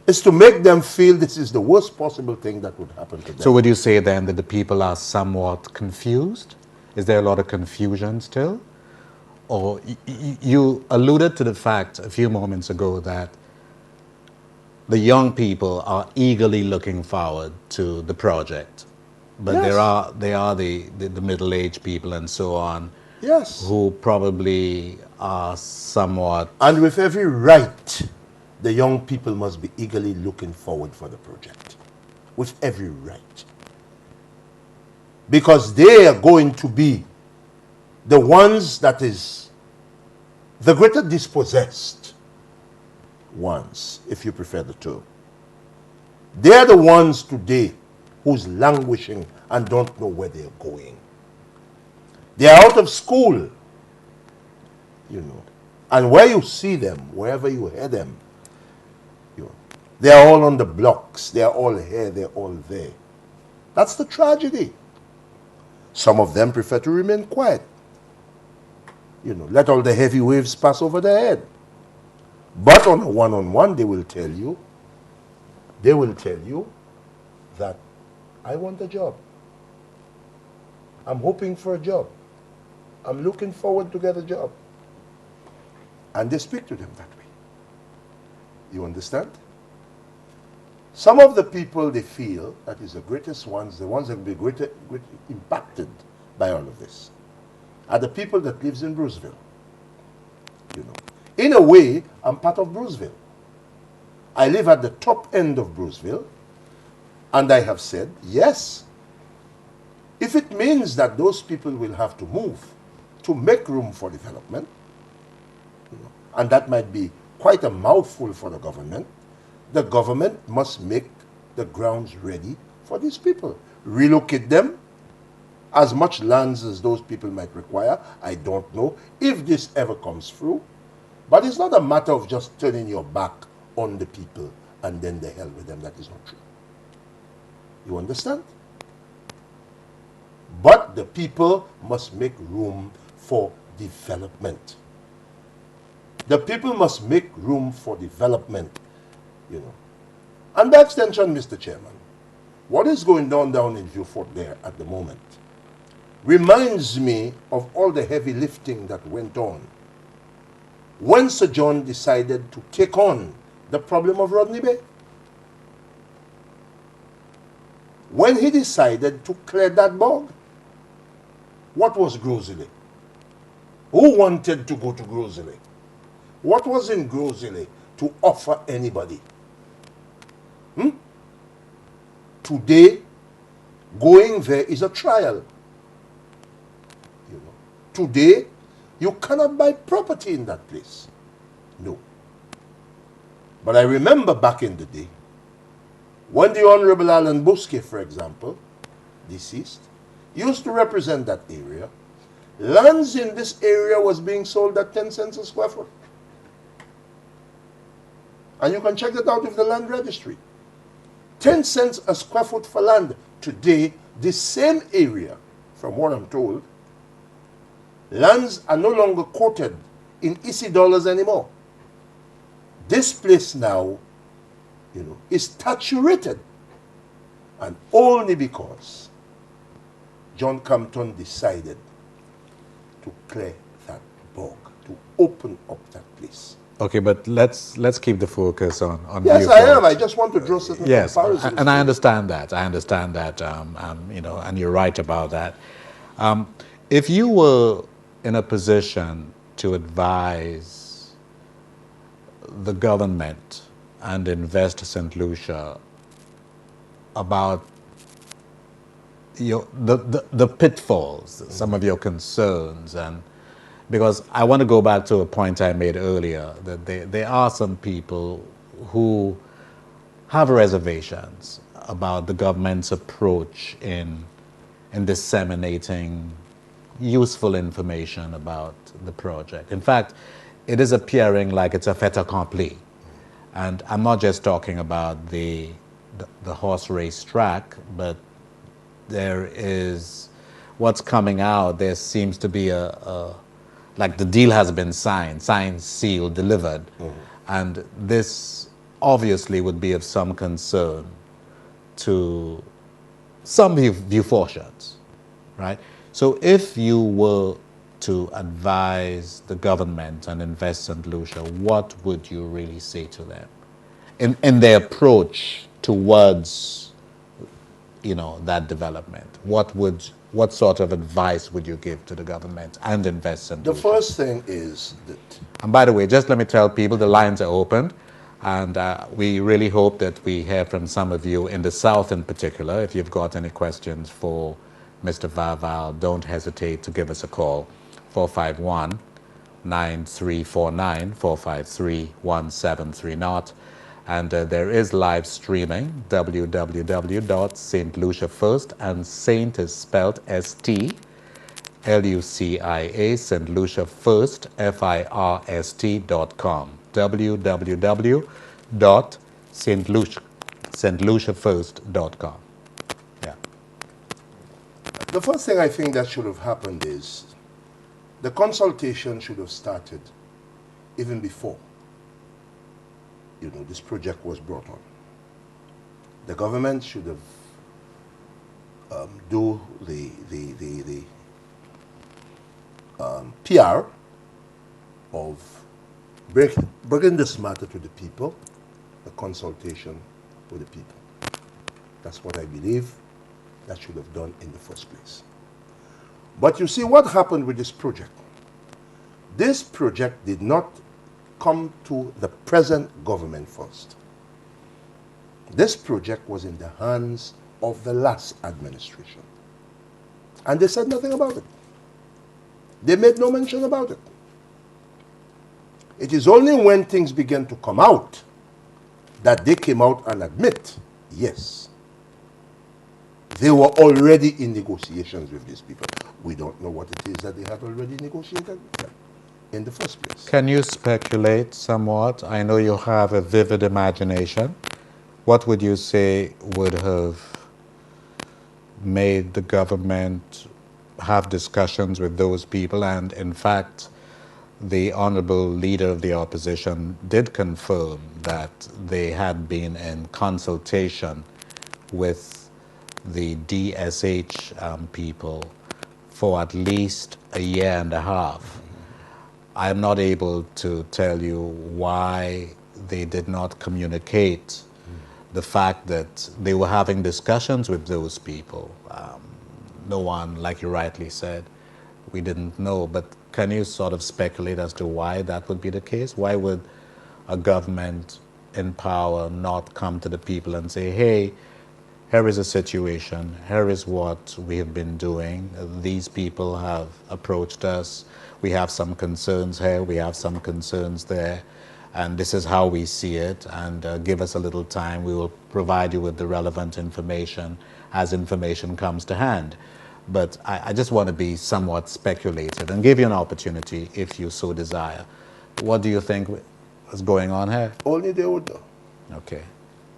is to make them feel this is the worst possible thing that would happen to them. So would you say then that the people are somewhat confused? Is there a lot of confusion still? Or you alluded to the fact a few moments ago that the young people are eagerly looking forward to the project. But yes, there are the middle-aged people and so on, yes, who probably are somewhat... And with every right, the young people must be eagerly looking forward for the project. With every right. Because they are going to be the ones that is the greater dispossessed ones, if you prefer the term. They are the ones today who's languishing and don't know where they're going. They are out of school, you know. And where you see them, wherever you hear them, you know, they are all on the blocks. They are all here, they're all there. That's the tragedy. Some of them prefer to remain quiet. You know, let all the heavy waves pass over their head. But on a one-on-one, they will tell you that I want a job. I'm hoping for a job. I'm looking forward to get a job. And they speak to them that way. You understand? Some of the people they feel that is the greatest ones, the ones that will be greatly impacted by all of this, are the people that lives in Bruceville. You know, in a way, I'm part of Bruceville. I live at the top end of Bruceville, and I have said, yes, if it means that those people will have to move to make room for development, you know, and that might be quite a mouthful for the government must make the grounds ready for these people. Relocate them as much lands as those people might require. I don't know if this ever comes through. But it's not a matter of just turning your back on the people and then the hell with them. That is not true. You understand? But the people must make room for development. The people must make room for development, you know. And by extension, Mr. Chairman, what is going down in Vieux-Fort there at the moment reminds me of all the heavy lifting that went on when Sir John decided to take on the problem of Rodney Bay. When he decided to clear that bog, what was Groseley? Who wanted to go to Groseley? What was in Groseley to offer anybody? Today, going there is a trial. You know, today, you cannot buy property in that place. No. But I remember back in the day, when the Honorable Alan Bosque, for example, deceased, used to represent that area, lands in this area was being sold at 10 cents a square foot. And you can check that out with the land registry. 10 cents a square foot for land. Today, this same area, from what I'm told, lands are no longer quoted in EC dollars anymore. This place now, you know, is saturated. And only because John Campton decided to clear that bog, to open up that place. Okay, but let's keep the focus on Yes, Vieux-Fort. I am. I just want to draw certain comparisons. And I understand that. I understand that. You know, and you're right about that. If you were in a position to advise the government and Invest St. Lucia about the pitfalls, some of your concerns, and because I want to go back to a point I made earlier, that there are some people who have reservations about the government's approach in disseminating useful information about the project. In fact, it is appearing like it's a fait accompli. And I'm not just talking about the horse race track, but there is what's coming out. There seems to be like the deal has been signed, sealed, delivered. And this obviously would be of some concern to some Vieux-Fortians, right? So if you were to advise the government and Invest St. Lucia, what would you really say to them in their approach towards, you know, that development? What sort of advice would you give to the government and Invest St. Lucia? The first thing is that... And by the way, just let me tell people the lines are open, and we really hope that we hear from some of you in the South in particular. If you've got any questions for Mr. Vaval, don't hesitate to give us a call, 451-9349, 453-1730. And there is live streaming, www.stluciafirst, and Saint is spelled S-T-L-U-C-I-A, St. Lucia First, First.com, www.stluciafirst.com. Yeah. The first thing I think that should have happened is the consultation should have started even before, you know, this project was brought on. The government should have do the PR of bringing this matter to the people, the consultation with the people. That's what I believe that should have done in the first place. But you see what happened with this project. This project did not come to the present government first. This project was in the hands of the last administration. And they said nothing about it. They made no mention about it. It is only when things began to come out that they came out and admit, yes, They were already in negotiations with these people. We don't know what it is that they had already negotiated with them in the first place. Can you speculate somewhat? I know you have a vivid imagination. What would you say would have made the government have discussions with those people? And in fact, the honorable leader of the opposition did confirm that they had been in consultation with the DSH people for at least a year and a half. I'm not able to tell you why they did not communicate the fact that they were having discussions with those people. No one, like you rightly said, we didn't know. But can you sort of speculate as to why that would be the case? Why would a government in power not come to the people and say, hey, here is a situation, here is what we have been doing, these people have approached us, we have some concerns here, we have some concerns there, and this is how we see it, and give us a little time, we will provide you with the relevant information as information comes to hand. But I just want to be somewhat speculative and give you an opportunity if you so desire. What do you think is going on here? Only they would know. Okay.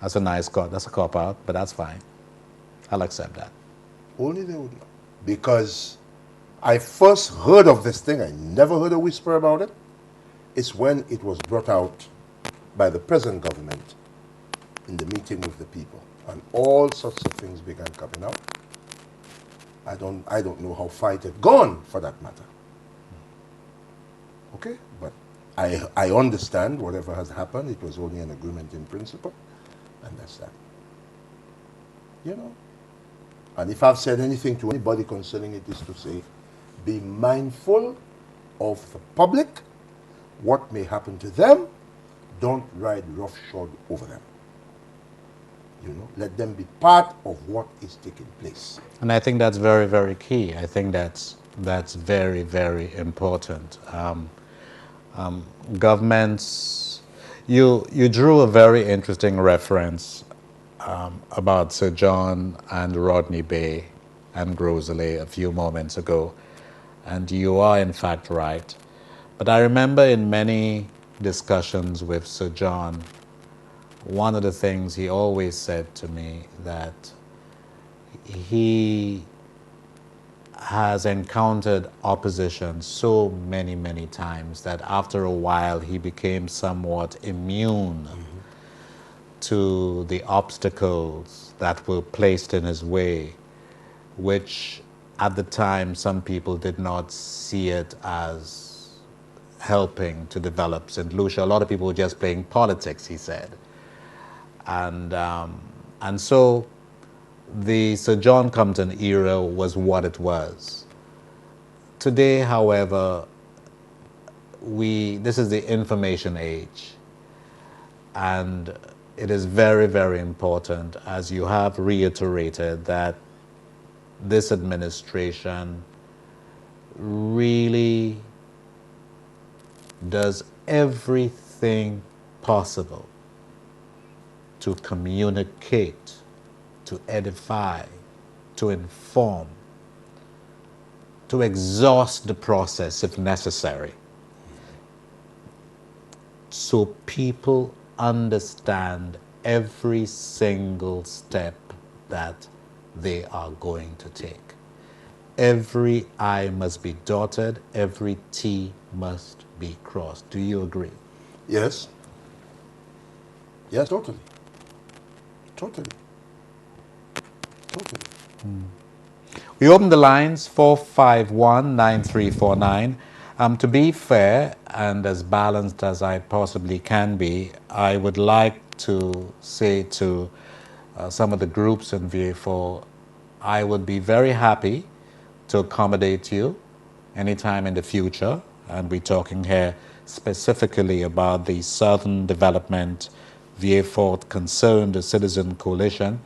That's a nice cop. That's a cop out, but that's fine. I'll accept that. Only they would know. Because I first heard of this thing, I never heard a whisper about it. It's when it was brought out by the present government in the meeting with the people. And all sorts of things began coming out. I don't know how far it had gone, for that matter. Okay? But I understand whatever has happened. It was only an agreement in principle. And that's that. You know? And if I've said anything to anybody concerning it, is to say, be mindful of the public, what may happen to them. Don't ride roughshod over them. You know, let them be part of what is taking place. And I think that's very, very key. I think that's very, very important. Governments, you drew a very interesting reference about Sir John and Rodney Bay and Grosley a few moments ago, and you are in fact right. But I remember in many discussions with Sir John, one of the things he always said to me that he has encountered opposition so many, many times that after a while he became somewhat immune to the obstacles that were placed in his way, which at the time some people did not see it as helping to develop St. Lucia. A lot of people were just playing politics, he said. And so the Sir John Compton era was what it was. Today, however, this is the information age, and it is very, very important, as you have reiterated, that this administration really does everything possible to communicate, to edify, to inform, to exhaust the process if necessary, so people understand every single step that they are going to take. Every I must be dotted, every T must be crossed. Do you agree? Yes. Yes, totally. Totally. Totally. We open the lines 451-9349. To be fair and as balanced as I possibly can be, I would like to say to some of the groups in Vieux-Fort, I would be very happy to accommodate you anytime in the future. And we're talking here specifically about the Southern Development Vieux-Fort Concerned Citizen Coalition.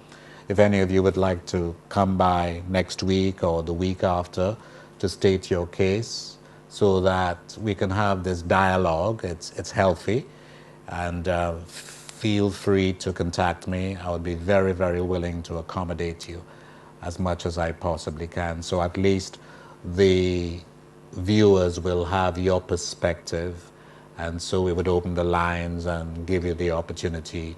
If any of you would like to come by next week or the week after to state your case so that we can have this dialogue, it's healthy, and feel free to contact me. I would be very, very willing to accommodate you. as much as I possibly can. So at least the viewers will have your perspective, and so we would open the lines and give you the opportunity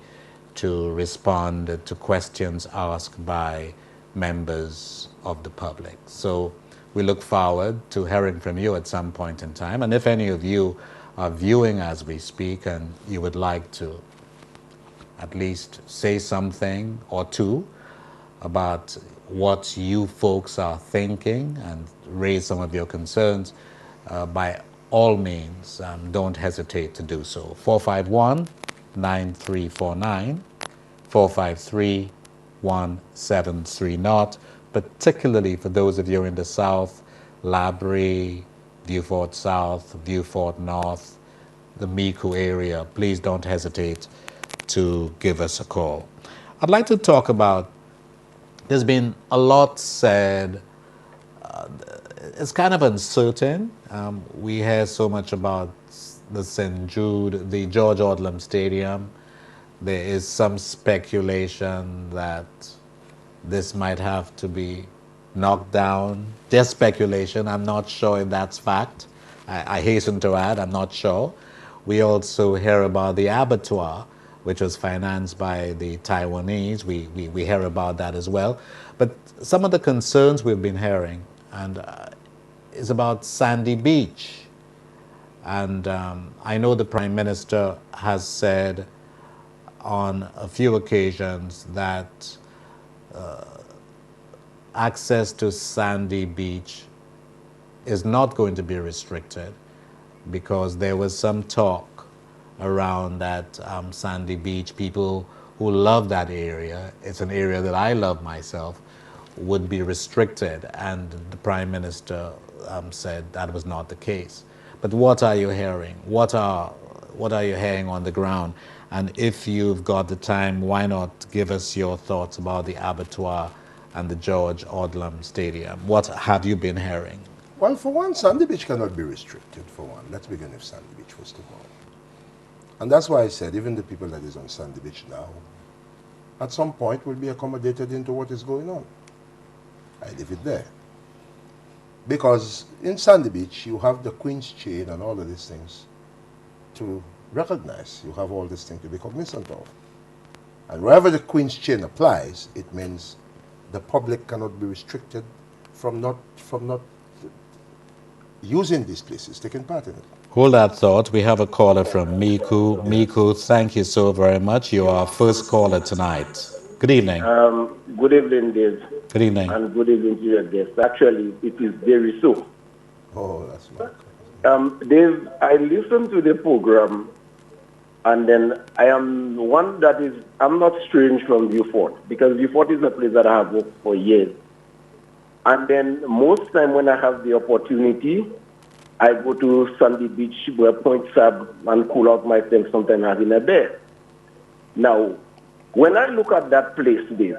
to respond to questions asked by members of the public. So we look forward to hearing from you at some point in time. And if any of you are viewing as we speak and you would like to at least say something or two about what you folks are thinking and raise some of your concerns, by all means, don't hesitate to do so. 451-9349, 453-1730, particularly for those of you in the South, Labrie, Vieux-Fort South, Vieux-Fort North, the Mico area. Please don't hesitate to give us a call. I'd like to talk about, there's been a lot said. It's kind of uncertain. We hear so much about the St. Jude, the George Odlum Stadium. There is some speculation that this might have to be knocked down. Just speculation. I'm not sure if that's fact. I hasten to add, I'm not sure. We also hear about the abattoir, which was financed by the Taiwanese. We hear about that as well. But some of the concerns we've been hearing and is about Sandy Beach. And I know the Prime Minister has said on a few occasions that access to Sandy Beach is not going to be restricted, because there was some talk around that Sandy Beach, people who love that area, it's an area that I love myself, would be restricted, and the Prime Minister said that was not the case. But what are you hearing? What are you hearing on the ground? And if you've got the time, why not give us your thoughts about the abattoir and the George Odlum Stadium? What have you been hearing? Well, for one, Sandy Beach cannot be restricted, for one. Let's begin with Sandy Beach, first of all. And that's why I said even the people that is on Sandy Beach now, at some point will be accommodated into what is going on. I leave it there. Because in Sandy Beach, you have the Queen's Chain and all of these things to recognize. You have all these things to be cognizant of. And wherever the Queen's Chain applies, it means the public cannot be restricted from not using these places, taking part in it. Hold that thought. We have a caller from Mico. Mico, thank you so very much. You are our first caller tonight. Good evening. Good evening, Dave. Good evening. And good evening to your guests. Actually, it is very so. Oh, that's right. Dave, I listened to the program, and then I am one that is, I'm not strange from Vieux-Fort, because Vieux-Fort is a place that I have worked for years. And then most time when I have the opportunity, I go to Sandy Beach, where Point Sab, and cool out myself, sometimes having a beer. Now, when I look at that place, Dave,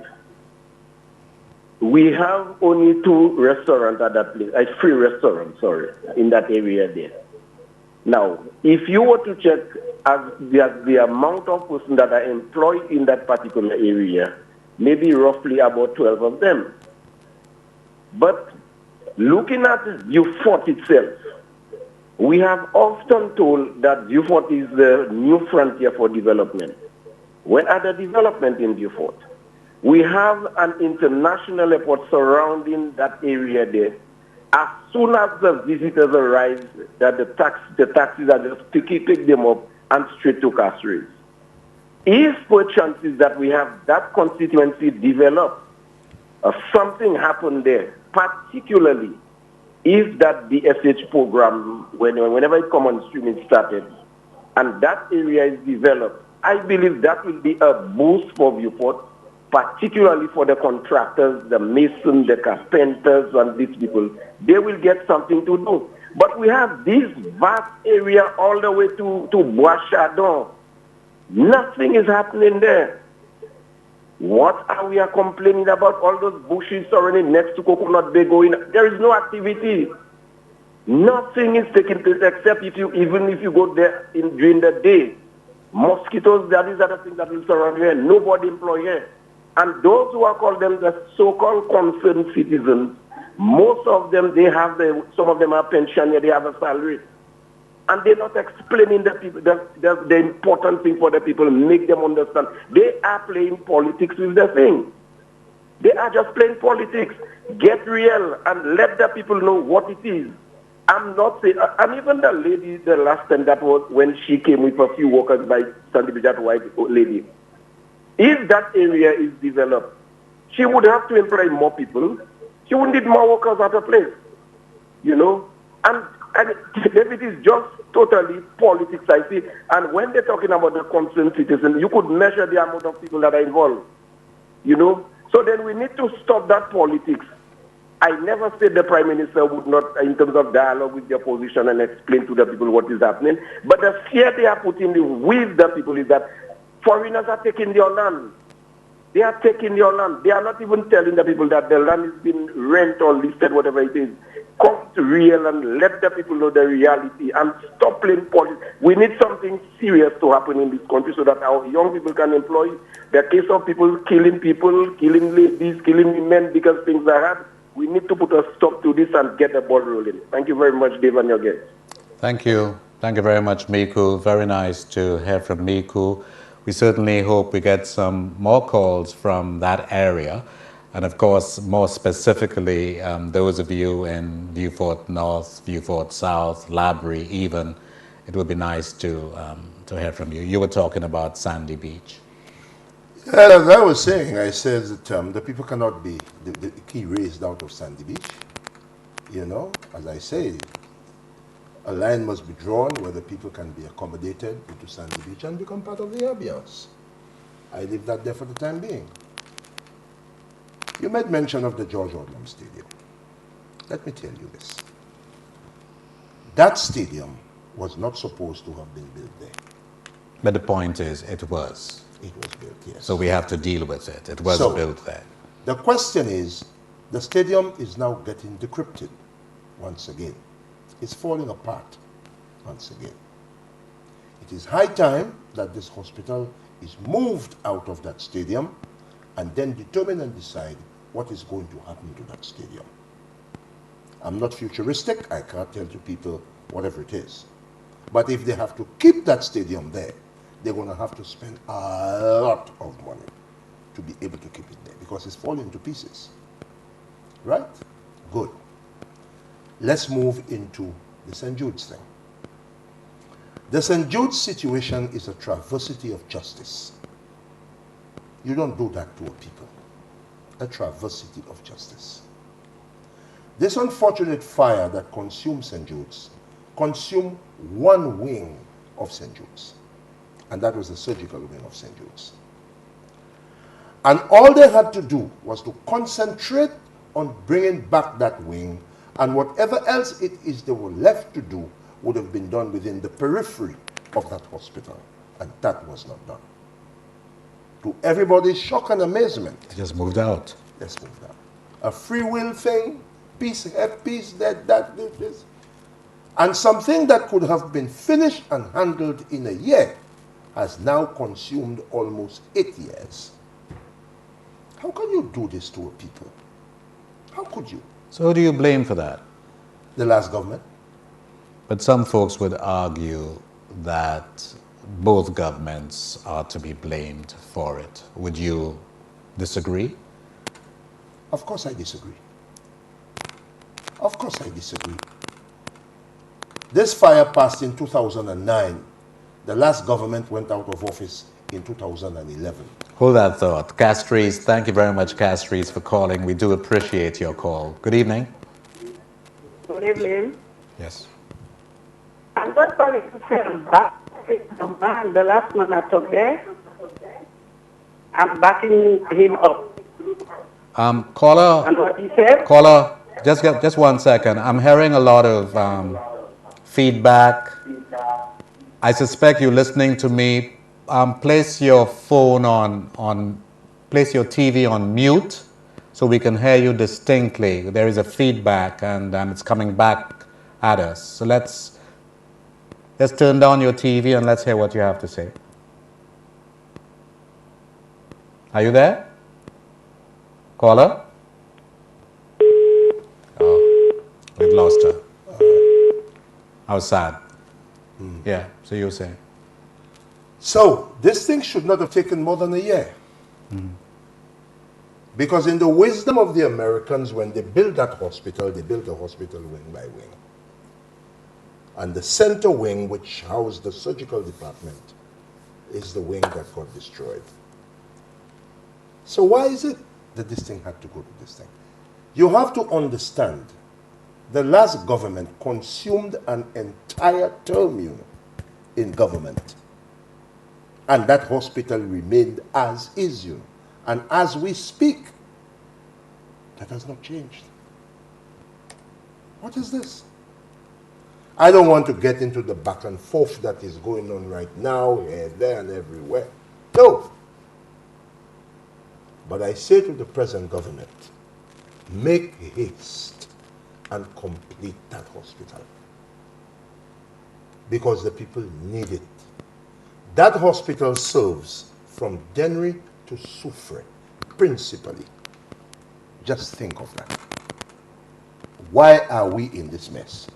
we have only 2 restaurants at that place, 3 restaurants, sorry, in that area there. Now, if you were to check as the amount of persons that are employed in that particular area, maybe roughly about 12 of them. But looking at Vieux-Fort itself, we have often told that Vieux-Fort is the new frontier for development. When at the development in Vieux-Fort, we have an international airport surrounding that area there. As soon as the visitors arrive, that the taxis are just pick them up and straight to Castries. If perchance is that we have that constituency developed, something happened there, particularly if that DSH program, whenever it comes on stream, it started, and that area is developed, I believe that will be a boost for Vieux-Fort, particularly for the contractors, the masons, the carpenters, and these people. They will get something to do. But we have this vast area all the way to Bois Chardon. Nothing is happening there. What are we complaining about? All those bushes surrounding next to Coconut Bay going? There is no activity. Nothing is taking place except even if you go there during the day. Mosquitoes, that is other thing that will surround here. Nobody employed here. And those who are called them the so-called concerned citizens, most of them, some of them are pensioners, they have a salary. And they're not explaining the people the important thing for the people, make them understand. They are playing politics with the thing. They are just playing politics. Get real and let the people know what it is. I'm not saying, and even the lady, the last time that was when she came with a few workers by Sandy Beach, that white lady. If that area is developed, she would have to employ more people. She would need more workers at a place, you know. And if it is just totally politics, I see. And when they're talking about the concerned citizen, you could measure the amount of people that are involved, you know. So then we need to stop that politics. I never said the Prime Minister would not, in terms of dialogue with the opposition and explain to the people what is happening. But the fear they are putting with the people is that foreigners are taking their land. They are taking your land. They are not even telling the people that the land is being rent or listed, whatever it is. Come to real and let the people know the reality and stop playing politics. We need something serious to happen in this country so that our young people can employ. The case of people, killing ladies, killing women because things are hard. We need to put a stop to this and get the ball rolling. Thank you very much, Dave, and your guests. Thank you. Thank you very much, Miku. Very nice to hear from Miku. We certainly hope we get some more calls from that area. And of course, more specifically, those of you in Vieux-Fort North, Vieux-Fort South, Labrie even, it would be nice to hear from you. You were talking about Sandy Beach. As I was saying, I said that the people cannot be the key raised out of Sandy Beach. You know, as I say, a line must be drawn where the people can be accommodated into Sandy Beach and become part of the ambience. I leave that there for the time being. You made mention of the George Odlum Stadium. Let me tell you this. That stadium was not supposed to have been built there. But the point is, it was. It was built, yes. So we have to deal with it. It was built there. The question is, the stadium is now getting decrepit once again. It's falling apart once again. It is high time that this hospital is moved out of that stadium and then determine and decide what is going to happen to that stadium. I'm not futuristic. I can't tell to people whatever it is. But if they have to keep that stadium there, they're going to have to spend a lot of money to be able to keep it there because it's falling to pieces. Right? Good. Let's move into the St. Jude's thing. The St. Jude's situation is a travesty of justice. You don't do that to a people. A travesty of justice. This unfortunate fire that consumed St. Jude's consumed one wing of St. Jude's. And that was the surgical wing of St. Jude's. And all they had to do was to concentrate on bringing back that wing, and whatever else it is they were left to do would have been done within the periphery of that hospital. And that was not done. To everybody's shock and amazement. It just moved out. Just moved out. A free will thing, peace, that, this. And something that could have been finished and handled in a year has now consumed almost 8 years. How can you do this to a people? How could you? So who do you blame for that? The last government. But some folks would argue that both governments are to be blamed for it. Would you disagree? Of course I disagree. Of course I disagree. This fire passed in 2009. The last government went out of office in 2011. Hold that thought. Castries, thank you very much, Castries, for calling. We do appreciate your call. Good evening. Good evening. Yes. I'm just calling to say back the man, the last man I took there. I'm backing him up. Caller. And what he said? Caller, just 1 second. I'm hearing a lot of feedback. I suspect you're listening to me. Place your phone place your TV on mute so we can hear you distinctly. There is a feedback and it's coming back at us. So let's turn down your TV and let's hear what you have to say. Are you there? Caller? Oh, we've lost her. How sad. Yeah, so you were saying. So this thing should not have taken more than a year. Because in the wisdom of the Americans, when they built that hospital, they built a hospital wing by wing. And the center wing, which housed the surgical department, is the wing that got destroyed. So why is it that this thing had to go to this thing? You have to understand, the last government consumed an entire term in government. And that hospital remained as is, And as we speak, that has not changed. What is this? I don't want to get into the back and forth that is going on right now, here, there, and everywhere. No. But I say to the present government, make haste and complete that hospital. Because the people need it. That hospital serves from Dennery to Soufrière, principally. Just think of that. Why are we in this mess?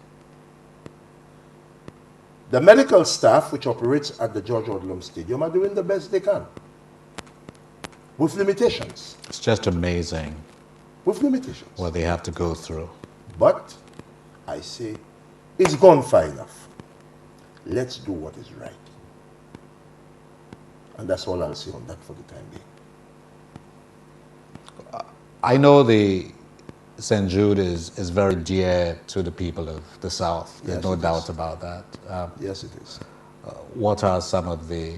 The medical staff, which operates at the George Odlum Stadium, are doing the best they can. With limitations. It's just amazing With limitations. what they have to go through. But I say, it's gone far enough. Let's do what is right. And that's all I'll say on that for the time being. I know the St. Jude is very dear to the people of the South. There's Yes, no it doubt is. about that. Yes, it is. What are some of the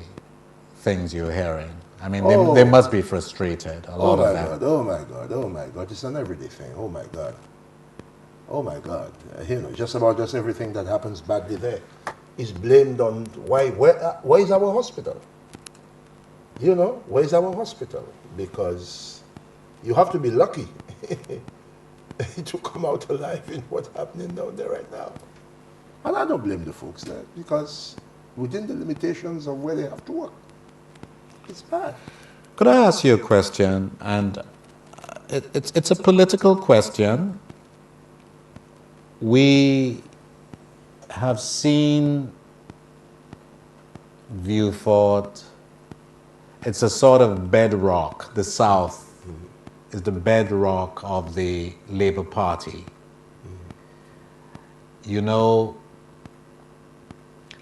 things you're hearing? I mean, Oh. they must be frustrated, a lot Oh my of them. God, oh my God, oh my God. It's an everyday thing. Oh my God. Oh my God. Just about just everything that happens badly there is blamed on where is our hospital? Where is our hospital? Because you have to be lucky to come out alive in what's happening down there right now. And I don't blame the folks there because within the limitations of where they have to work, it's bad. Could I ask you a question? And it's a political question. We have seen Vieux-Fort. It's a sort of bedrock. The South is the bedrock of the Labour Party. You know,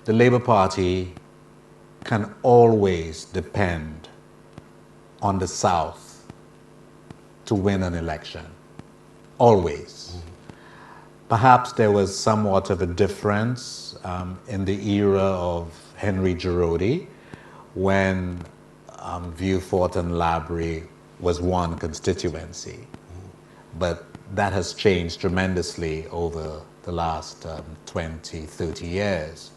the Labour Party can always depend on the South to win an election. Always. Perhaps there was somewhat of a difference in the era of Henry Giraudy when Vieux-Fort and Labrie was one constituency. But that has changed tremendously over the last 20, 30 years.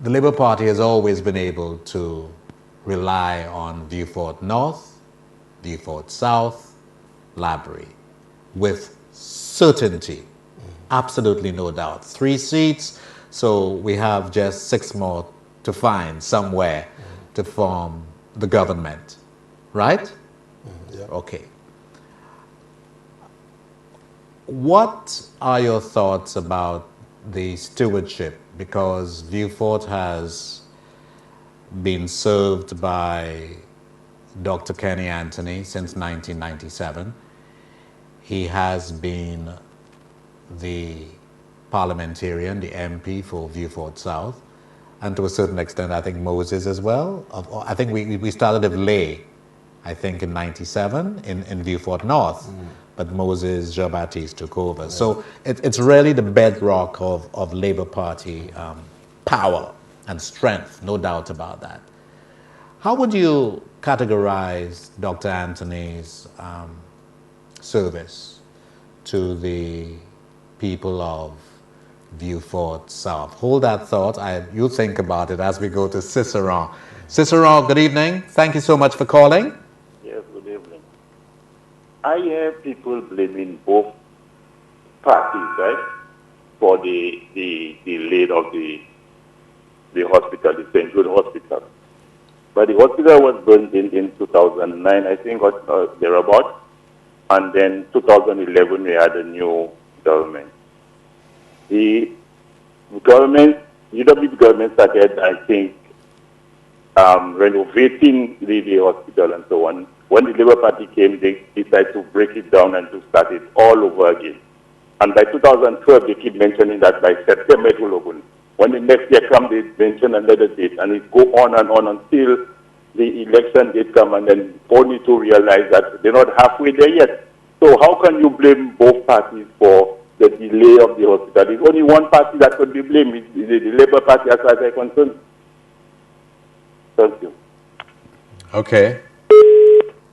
The Labour Party has always been able to rely on Vieux-Fort North, Vieux-Fort South, Labrie, with certainty, absolutely no doubt. 3 seats, so we have just 6 more to find somewhere to form the government, right? Yeah. Okay. What are your thoughts about the stewardship? Because Vieux-Fort has been served by Dr. Kenny Anthony since 1997. He has been the parliamentarian, the MP for Vieux-Fort South, and to a certain extent, I think Moses as well. I think we started with Lay, I think in 97 in Vieux-Fort North, but Moses Jean-Baptiste took over. So it's really the bedrock of Labour Party power and strength, no doubt about that. How would you categorize Dr. Anthony's service to the people of Vieux-Fort South? Hold that thought. You think about it as we go to Ciceron. Ciceron, good evening. Thank you so much for calling. Yes, good evening. I hear people blaming both parties, right, for the lead of the hospital, the St. Jude Hospital. But the hospital was built in 2009, I think, or thereabout. And then 2011, we had a new government. The government, UWP government started, I think, renovating the hospital and so on. When the Labour Party came, they decided to break it down and to start it all over again. And by 2012, they keep mentioning that by September it will open. When the next year comes, they mention another date, and it go on until the election date come, and then only to realize that they're not halfway there yet. So how can you blame both parties for the delay of the hospital? There's only one party that could be blamed, it's the Labour Party as far as I'm concerned. Thank you. Okay.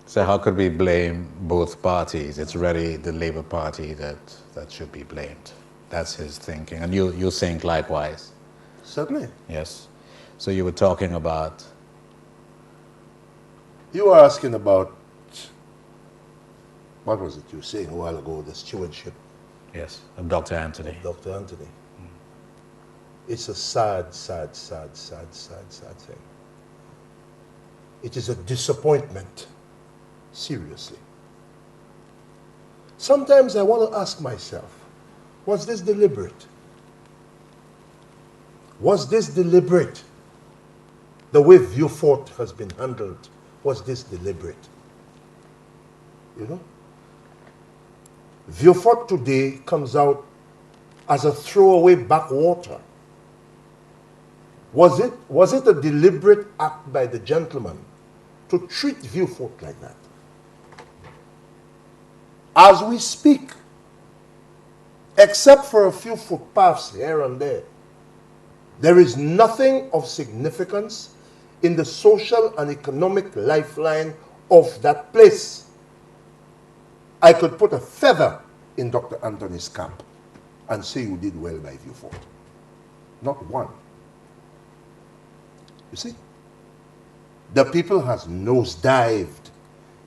So how could we blame both parties? It's really the Labour Party that should be blamed. That's his thinking. And you think likewise? Certainly. Yes. So you were talking about... You were asking about, what was it you were saying a while ago, the stewardship Yes, of Dr. Anthony. of Dr. Anthony. It's a sad, sad, sad, sad, sad, sad thing. It is a disappointment, seriously. Sometimes I want to ask myself, was this deliberate? Was this deliberate? The way Vieux-Fort has been handled, was this deliberate? You know? Vieux-Fort today comes out as a throwaway backwater. Was it a deliberate act by the gentleman to treat Vieux-Fort like that? As we speak, except for a few footpaths here and there is nothing of significance in the social and economic lifeline of that place. I could put a feather in Dr. Anthony's cap and say you did well by Vieux-Fort. Not one. You see? The people has nosedived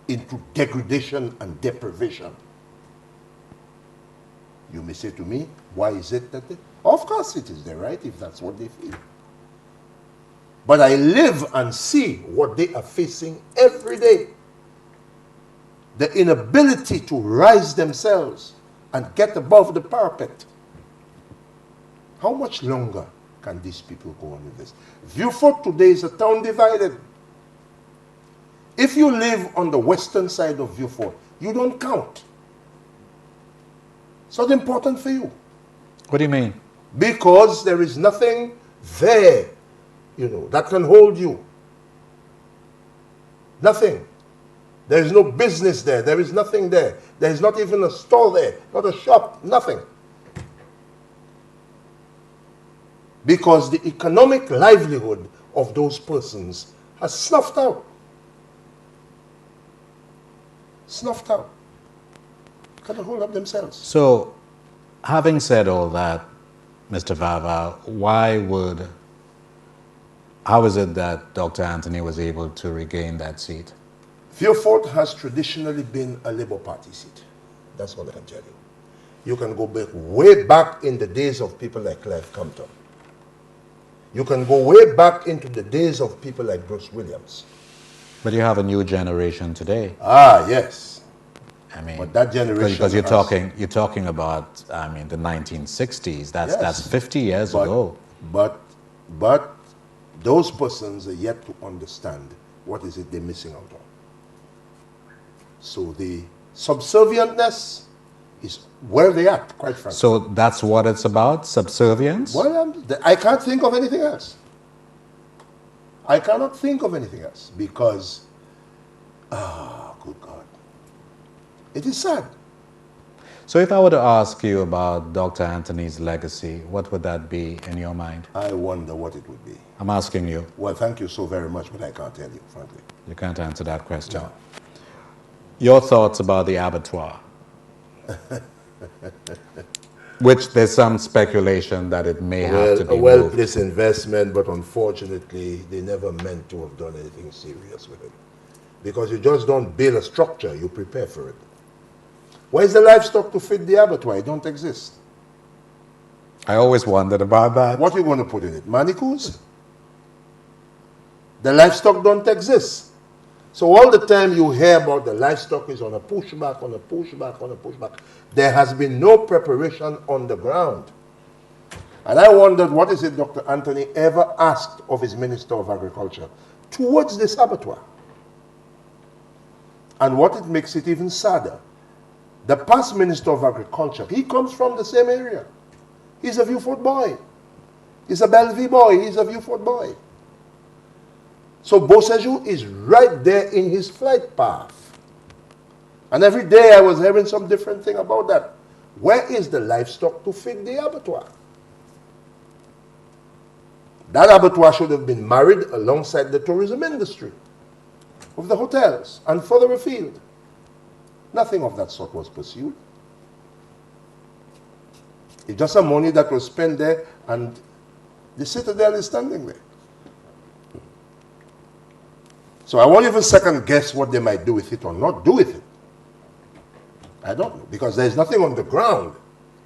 into degradation and deprivation. You may say to me, why is it that they... Of course it is their right if that's what they feel. But I live and see what they are facing every day. The inability to rise themselves and get above the parapet. How much longer can these people go on with this? Vieux-Fort today is a town divided. If you live on the western side of Vieux-Fort, you don't count. It's not important for you. What do you mean? Because there is nothing there, you know, that can hold you. Nothing. There is no business there. There is nothing there. There is not even a store there, not a shop, nothing. Because the economic livelihood of those persons has snuffed out. Snuffed out. Cannot hold up themselves. So, having said all that, Mr. Vaval, how is it that Dr. Anthony was able to regain that seat? Vieux-Fort has traditionally been a Labour Party seat. That's what I can tell you. You can go back, way back in the days of people like Clive Compton. You can go way back into the days of people like Bruce Williams. But you have a new generation today. Ah, yes. I mean, But that generation because you're has- talking about, I mean, the 1960s. Yes. That's 50 years ago. But those persons are yet to understand what is it they're missing out on. So the subservientness is where they are, quite frankly. So that's what it's about, subservience? Well, I can't think of anything else. I cannot think of anything else because, good God. It is sad. So if I were to ask you about Dr. Anthony's legacy, what would that be in your mind? I wonder what it would be. I'm asking you. Well, thank you so very much, but I can't tell you, frankly. You can't answer that question. No. Your thoughts about the abattoir? Which there's some speculation that it may have to be A moved. well-placed investment, but unfortunately, they never meant to have done anything serious with it. Because you just don't build a structure, you prepare for it. Where is the livestock to feed the abattoir? It don't exist. I always wondered about that. What are you going to put in it? Manacles? The livestock don't exist. So all the time you hear about the livestock is on a pushback, on a pushback, on a pushback. There has been no preparation on the ground. And I wondered, what is it Dr. Anthony ever asked of his Minister of Agriculture towards this abattoir? And what it makes it even sadder, the past Minister of Agriculture, he comes from the same area. He's a Vieux-Fort boy. He's a Bellevue boy. He's a Vieux-Fort boy. So Beausejour is right there in his flight path. And every day I was hearing some different thing about that. Where is the livestock to feed the abattoir? That abattoir should have been married alongside the tourism industry of the hotels and further afield. Nothing of that sort was pursued. It's just some money that was spent there, and the citadel is standing there. So I won't even second guess what they might do with it or not do with it. I don't know, because there's nothing on the ground,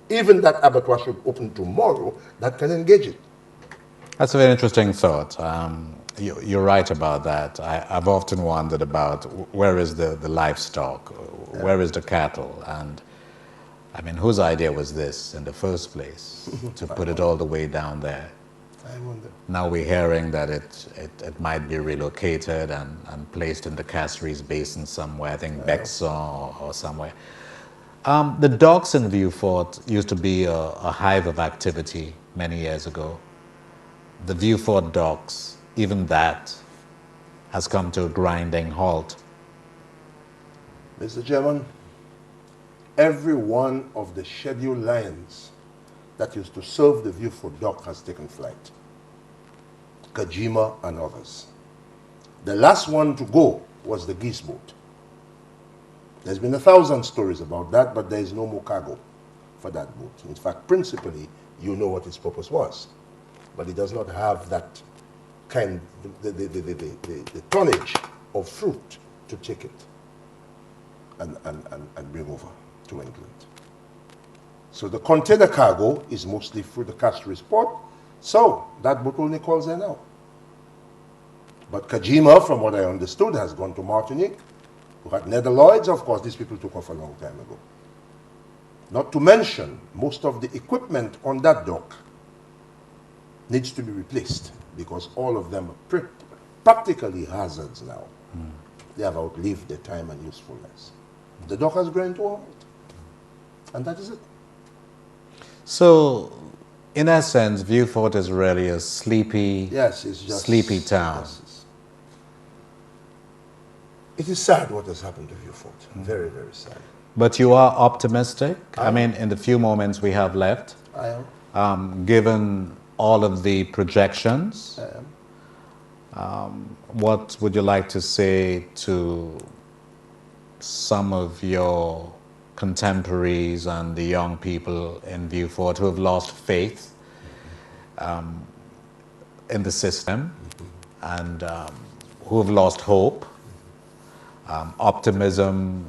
even that abattoir should open tomorrow, that can engage it. That's a very interesting thought. You're right about that. I've often wondered about where is the livestock, where is the cattle, and I mean, whose idea was this in the first place, to put it all the way down there? I wonder. Now we're hearing that it might be relocated and placed in the Castries Basin somewhere, I think Bexon or somewhere. The docks in Vieux-Fort used to be a hive of activity many years ago. The Vieux-Fort docks, even that has come to a grinding halt. Mr. Chairman, every one of the scheduled lines that used to serve the Vieux-Fort dock has taken flight. Kajima and others. The last one to go was the geese boat. There's been 1,000 stories about that, but there is no more cargo for that boat. In fact, principally, you know what its purpose was. But it does not have that kind, the tonnage of fruit to take it and bring over to England. So the container cargo is mostly through the Castries port, so that boat only calls there now. But Kajima, from what I understood, has gone to Martinique. We had Netherlands, of course, these people took off a long time ago. Not to mention, most of the equipment on that dock needs to be replaced because all of them are practically hazards now. They have outlived their time and usefulness. The dock has grown to a halt. And that is it. So, in essence, Vieux-Fort is really a sleepy, yes, it's just sleepy town. Yes, it is sad what has happened to Vieux-Fort. Very, very sad. But you are optimistic? I mean, in the few moments we have left, I am. Given all of the projections, I am. what would you like to say to some of your contemporaries and the young people in Vieux-Fort who have lost faith in the system and who have lost hope? Optimism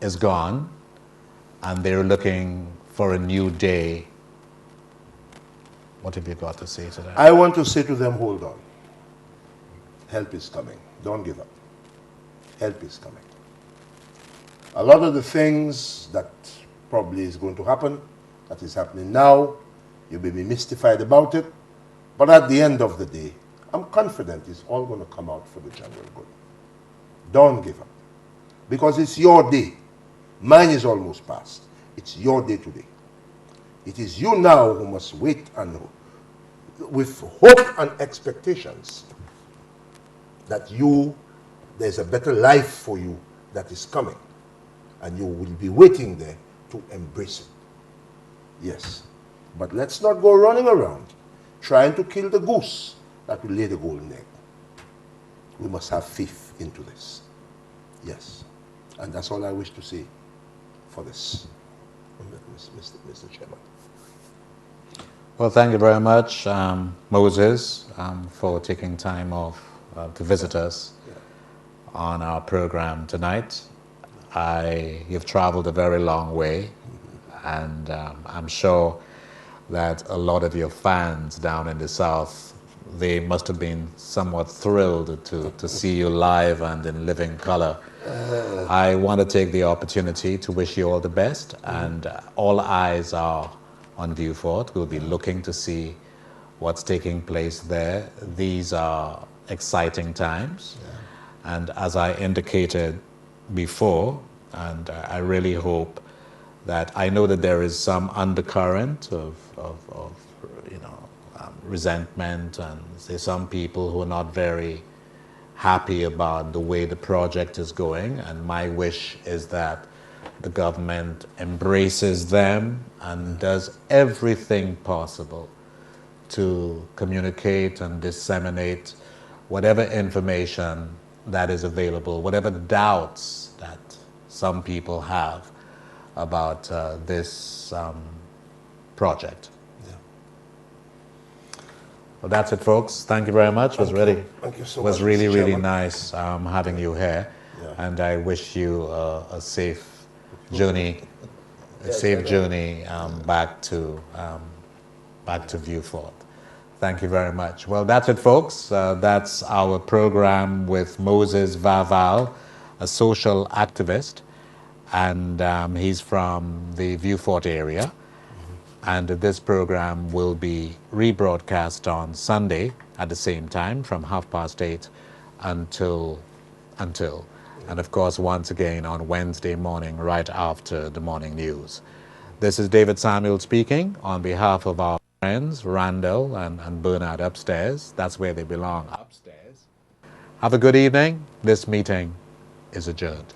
is gone and they're looking for a new day. What have you got to say to that? I want to say to them, hold on. Help is coming. Don't give up. Help is coming. A lot of the things that probably is going to happen, that is happening now, you may be mystified about it, but at the end of the day, I'm confident it's all going to come out for the general good. Don't give up. Because it's your day. Mine is almost past. It's your day today. It is you now who must wait and with hope and expectations that there's a better life for you that is coming. And you will be waiting there to embrace it. Yes. But let's not go running around trying to kill the goose that will lay the golden egg. We must have faith into this. Yes. And that's all I wish to say for this, Mr. Chairman. Well, thank you very much, Moses, for taking time off to visit us on our program tonight. You've traveled a very long way, and I'm sure that a lot of your fans down in the South they must have been somewhat thrilled to see you live and in living color. I want to take the opportunity to wish you all the best, and all eyes are on Vieux-Fort. We'll be looking to see what's taking place there. These are exciting times, and as I indicated before, and I really hope that I know that there is some undercurrent of resentment, and say some people who are not very happy about the way the project is going, and my wish is that the government embraces them and does everything possible to communicate and disseminate whatever information that is available, whatever doubts that some people have about this project. Well, that's it, folks. Thank you very much. Thank you so It was much, really, Mr. really Chairman. nice having you here, and I wish you a safe journey, back to Vieux-Fort. Thank you very much. Well, that's it, folks. That's our program with Moses Vaval, a social activist, and he's from the Vieux-Fort area. And this program will be rebroadcast on Sunday at the same time from 8:30 until. And of course, once again on Wednesday morning, right after the morning news. This is David Samuel speaking on behalf of our friends, Randall and Bernard upstairs. That's where they belong, upstairs. Have a good evening. This meeting is adjourned.